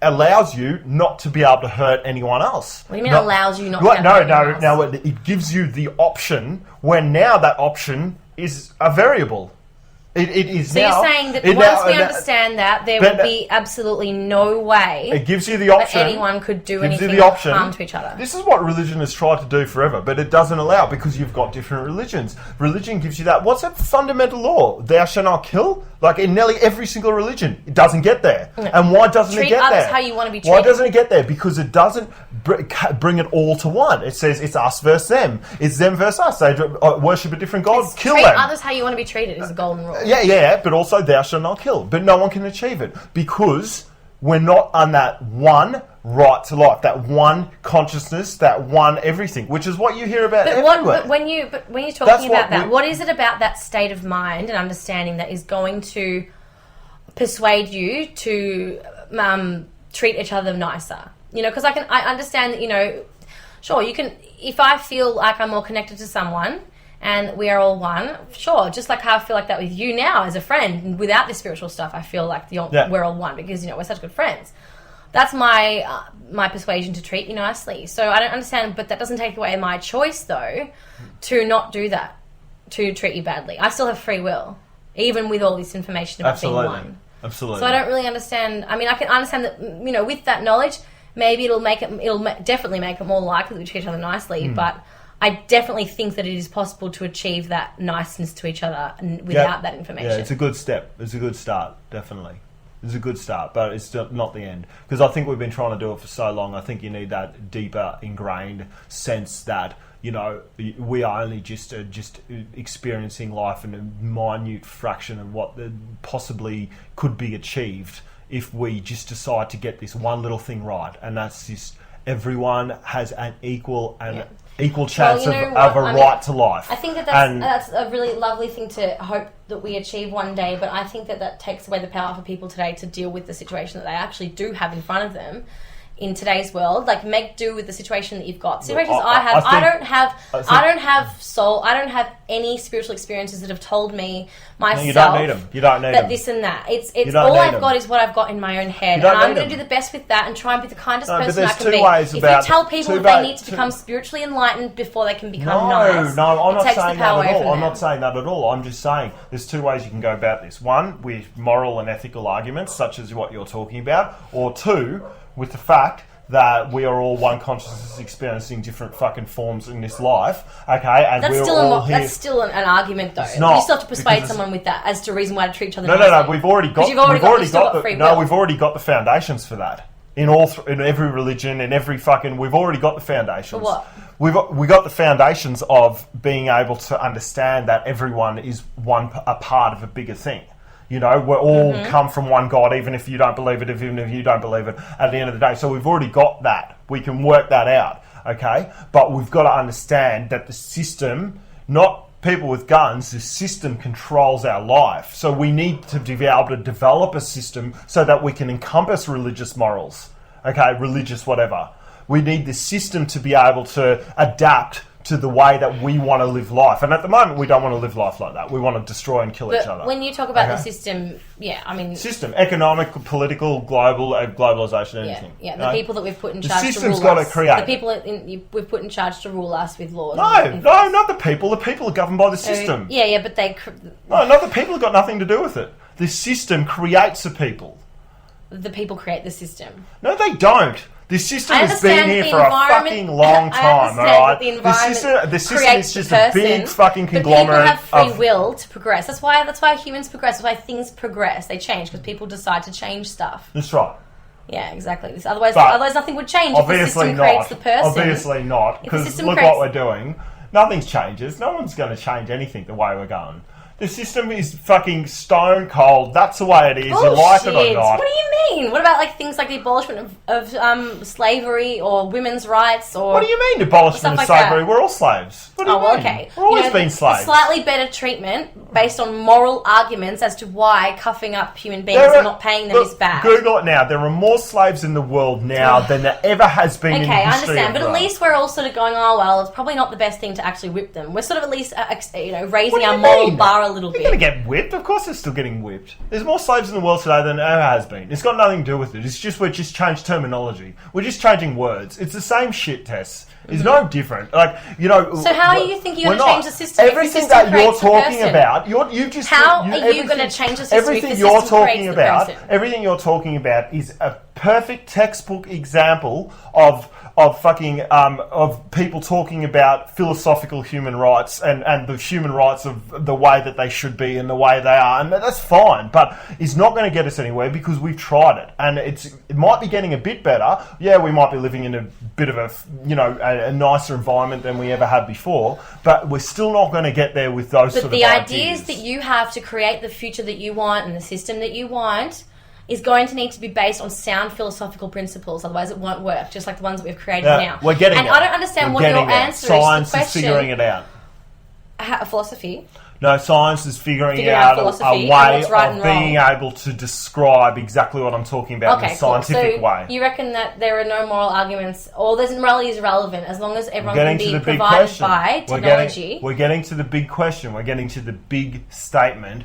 allows you not to be able to hurt anyone else. What do you mean allows you not to hurt anyone else? No, it gives you the option when now that option is a variable. It is so now. So you're saying that once we understand that, there will be absolutely no way it gives you the option that anyone could do anything harm to each other. This is what religion has tried to do forever, but it doesn't allow because you've got different religions. Religion gives you that. What's that fundamental law? Thou shalt not kill? Like in nearly every single religion, it doesn't get there. And why doesn't it get there? Treat others how you want to be treated. Why doesn't it get there? Because it doesn't bring it all to one. It says it's us versus them. It's them versus us. They worship a different god. Kill them. Treat others how you want to be treated is the golden rule. Yeah, but also thou shalt not kill. But no one can achieve it because we're not on that one right to life, that one consciousness, that one everything, which is what you hear about everywhere. But when you're talking about that, what is it about that state of mind and understanding that is going to persuade you to treat each other nicer? Because I understand that, sure, you can, if I feel like I'm more connected to someone and we are all one, sure, just like how I feel like that with you now as a friend, without this spiritual stuff, I feel like we're all one because, we're such good friends. That's my persuasion to treat you nicely. So I don't understand, but that doesn't take away my choice, though, to not do that, to treat you badly. I still have free will, even with all this information about being one. Absolutely. So I don't really understand. I mean, I can understand that, with that knowledge, maybe it'll definitely make it more likely that we treat each other nicely, but I definitely think that it is possible to achieve that niceness to each other without that information. Yeah, it's a good step. It's a good start, definitely. It's a good start, but it's still not the end. Because I think we've been trying to do it for so long. I think you need that deeper, ingrained sense that, we are only just experiencing life in a minute fraction of what possibly could be achieved if we just decide to get this one little thing right. And that's just everyone has an equal chance of a right to life. I think that's a really lovely thing to hope that we achieve one day, but I think that takes away the power for people today to deal with the situation that they actually do have in front of them in today's world. Like, make do with the situation that you've got. Situations I have, I don't have any spiritual experiences that have told me myself. You don't need them. You don't need that them. This and that. It's all I've got is what I've got in my own head, and I'm going to do the best with that and try and be the kindest person I can be. If you tell people that they need to become spiritually enlightened before they can become nice, I'm not saying that at all. I'm not saying that at all. I'm just saying there's two ways you can go about this. One, with moral and ethical arguments, such as what you're talking about, or two, with the fact that we are all one consciousness experiencing different fucking forms in this life, okay? And that's still an argument, though. You still have to persuade someone with that as to reason why to treat each other nicely. No. We've already got the foundations for that in every religion, in every fucking. We've already got the foundations. For what? We got the foundations of being able to understand that everyone is a part of a bigger thing. We're all come from one God, even if you don't believe it, even if you don't believe it, at the end of the day. So we've already got that. We can work that out, okay? But we've got to understand that the system, not people with guns, the system controls our life. So we need to be able to develop a system so that we can encompass religious morals, okay? Religious whatever. We need the system to be able to adapt to the way that we want to live life. And at the moment, we don't want to live life like that. We want to destroy and kill each other. When you talk about the system, System, economic, political, globalisation, anything. Yeah, the people that we've put in charge to rule us. The system's got to create. The people we've put in charge to rule us with laws. No, not the people. The people are governed by the system. Yeah, but they... No, not the people have got nothing to do with it. The system creates the people. The people create the system. No, they don't. This system has been here for a fucking long time, alright? The system is just a big fucking conglomerate. But people have free will to progress. That's why humans progress. That's why things progress. They change because people decide to change stuff. That's right. Yeah, exactly. Otherwise nothing would change if the system creates the person. Obviously not. Because look what we're doing. Nothing changes. No one's going to change anything the way we're going. The system is fucking stone cold. That's the way it is. You like it or not. What do you mean? What about like things like the abolishment of slavery or women's rights or... What do you mean abolishment of slavery? That? We're all slaves. What do you mean? Well, okay. We've always been slaves. Slightly better treatment based on moral arguments as to why cuffing up human beings and not paying them is bad. Google it now. There are more slaves in the world now than there ever has been in the history I understand. of But at least we're all sort of going, oh, well, it's probably not the best thing to actually whip them. We're sort of at least raising our moral bar a little bit. You're going to get whipped? Of course they're still getting whipped. There's more slaves in the world today than there ever has been. It's got nothing to do with it. It's just we're just changed terminology. We're just changing words. It's the same shit, Tess. It's no different. Like, you know... So how are you thinking you're going to change the system? Everything that you're talking about... How are you going to change the system everything you're talking about? Everything you're talking about is a perfect textbook example of people talking about philosophical human rights and the human rights of the way that they should be and the way they are, and that's fine, but it's not going to get us anywhere because we've tried it, and it might be getting a bit better. Yeah, we might be living in a bit of a nicer environment than we ever had before, but we're still not going to get there with those sort of ideas. But the ideas that you have to create the future that you want and the system that you want is going to need to be based on sound philosophical principles, otherwise it won't work, just like the ones that we've created now. We're getting and there. I don't understand what your answer Science is to the question. Is figuring it out. Philosophy? No, science is figuring out a way of being able to describe exactly what I'm talking about in a scientific way. You reckon that there are no moral arguments, or morality is irrelevant as long as everyone can be provided by technology? We're getting to the big question. We're getting to the big statement.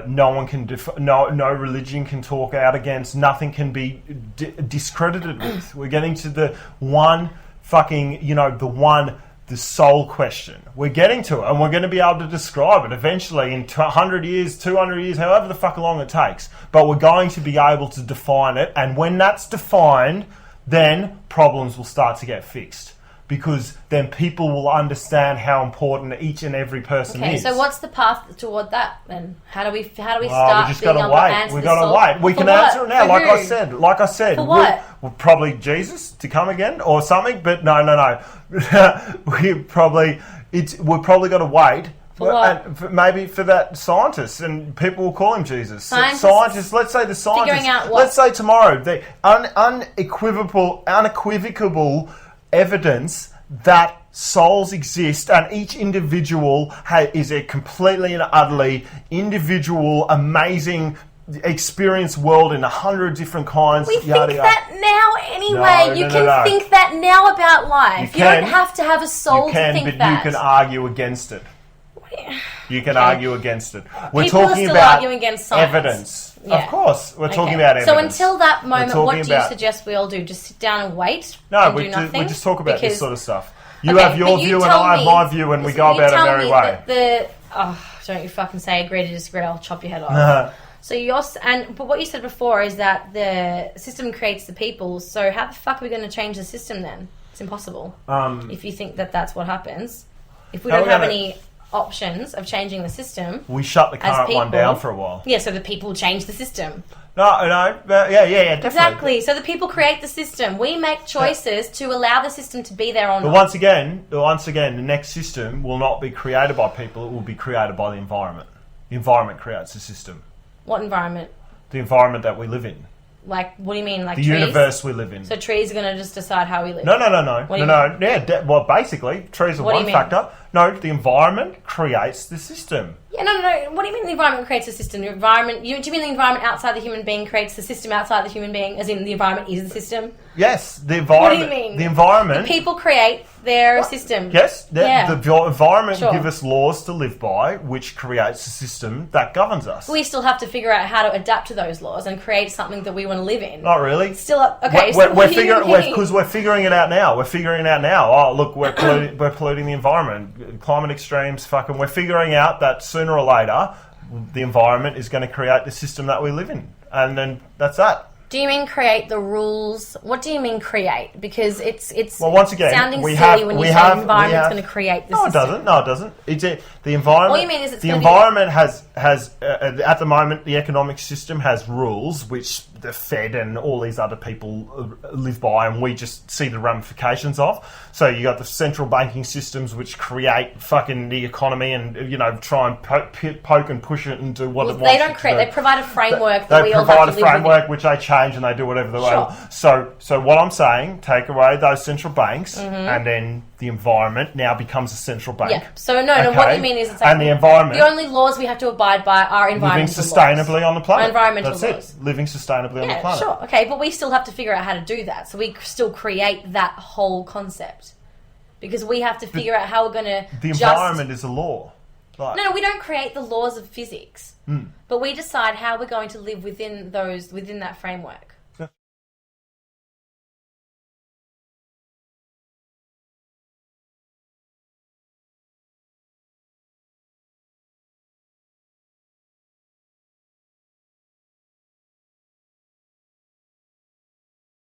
No one can no religion can talk out against. Nothing can be discredited with. We're getting to the one fucking the sole question. We're getting to it, and we're going to be able to describe it eventually in 100 years, 200 years, however the fuck long it takes. But we're going to be able to define it, and when that's defined, then problems will start to get fixed. Because then people will understand how important each and every person is. Okay, so what's the path toward that then? How do we start? We just got to wait. We got to wait. We can answer it now, like I said. For what? We'll probably Jesus to come again or something. But no. We've probably got to wait. For what? And maybe for that scientist, and people will call him Jesus. Scientists. Let's say the scientist. Figuring out what? Let's say tomorrow the unequivocal evidence that souls exist and each individual is a completely and utterly individual, amazing experience world in 100 different kinds. We think that now anyway. You can think that now about life. You don't have to have a soul to think that. You can argue against it. You can argue against it. We're People talking are still about arguing against science. evidence. Yeah. Of course, we're talking about evidence. So until that moment, what do you suggest we all do? Just sit down and wait? No, we just talk about this sort of stuff. You have your view and I have my view, and we go about it very way. Don't you fucking say agree to disagree? I'll chop your head off. But what you said before is that the system creates the people. So how the fuck are we going to change the system then? It's impossible. If you think that that's what happens, if we don't have any options of changing the system, we shut the current one down for a while. Yeah, so the people change the system. Yeah, definitely. Exactly. So the people create the system. We make choices to allow the system to be there or not. But once again, the next system will not be created by people. It will be created by the environment. The environment creates the system. What environment? The environment that we live in. Like, what do you mean? Like the trees? Universe we live in. So trees are going to just decide how we live? No. Yeah, well, basically, trees are one factor. No, the environment creates the system. Yeah, no. What do you mean the environment creates the system? The environment. Do you mean the environment outside the human being creates the system outside the human being? As in, the environment is the system? Yes, the environment. What do you mean? The environment. The people create their system. Yes, the environment give us laws to live by, which creates a system that governs us. We still have to figure out how to adapt to those laws and create something that we want to live in. Not really. Still up. Okay, because we're figuring it out now. Oh, look, we're polluting the environment. Climate extremes, we're figuring out that sooner or later the environment is going to create the system that we live in, and then that's that. Do you mean create the rules? What do you mean create? Because it's once again, sounding silly when you say the environment's going to create the system. No, it doesn't. The environment. All you mean is the environment has at the moment the economic system has rules which the Fed and all these other people live by, and we just see the ramifications of. So you got the central banking systems which create fucking the economy and, try and poke and push it and do what it wants. They don't create, they provide a framework that we all have to live They provide a framework which they change and they do whatever they want. So what I'm saying, take away those central banks and then the environment now becomes a central bank. Yeah. So no, what you mean is it's like and the environment. The only laws we have to abide by are environmental living sustainably on the planet. Environmental That's laws. it. Living sustainably on the planet. Sure. Okay, but we still have to figure out how to do that. So we still create that whole concept. Because we have to figure out how we're going to The environment is a law. No, we don't create the laws of physics. But we decide how we're going to live within that framework.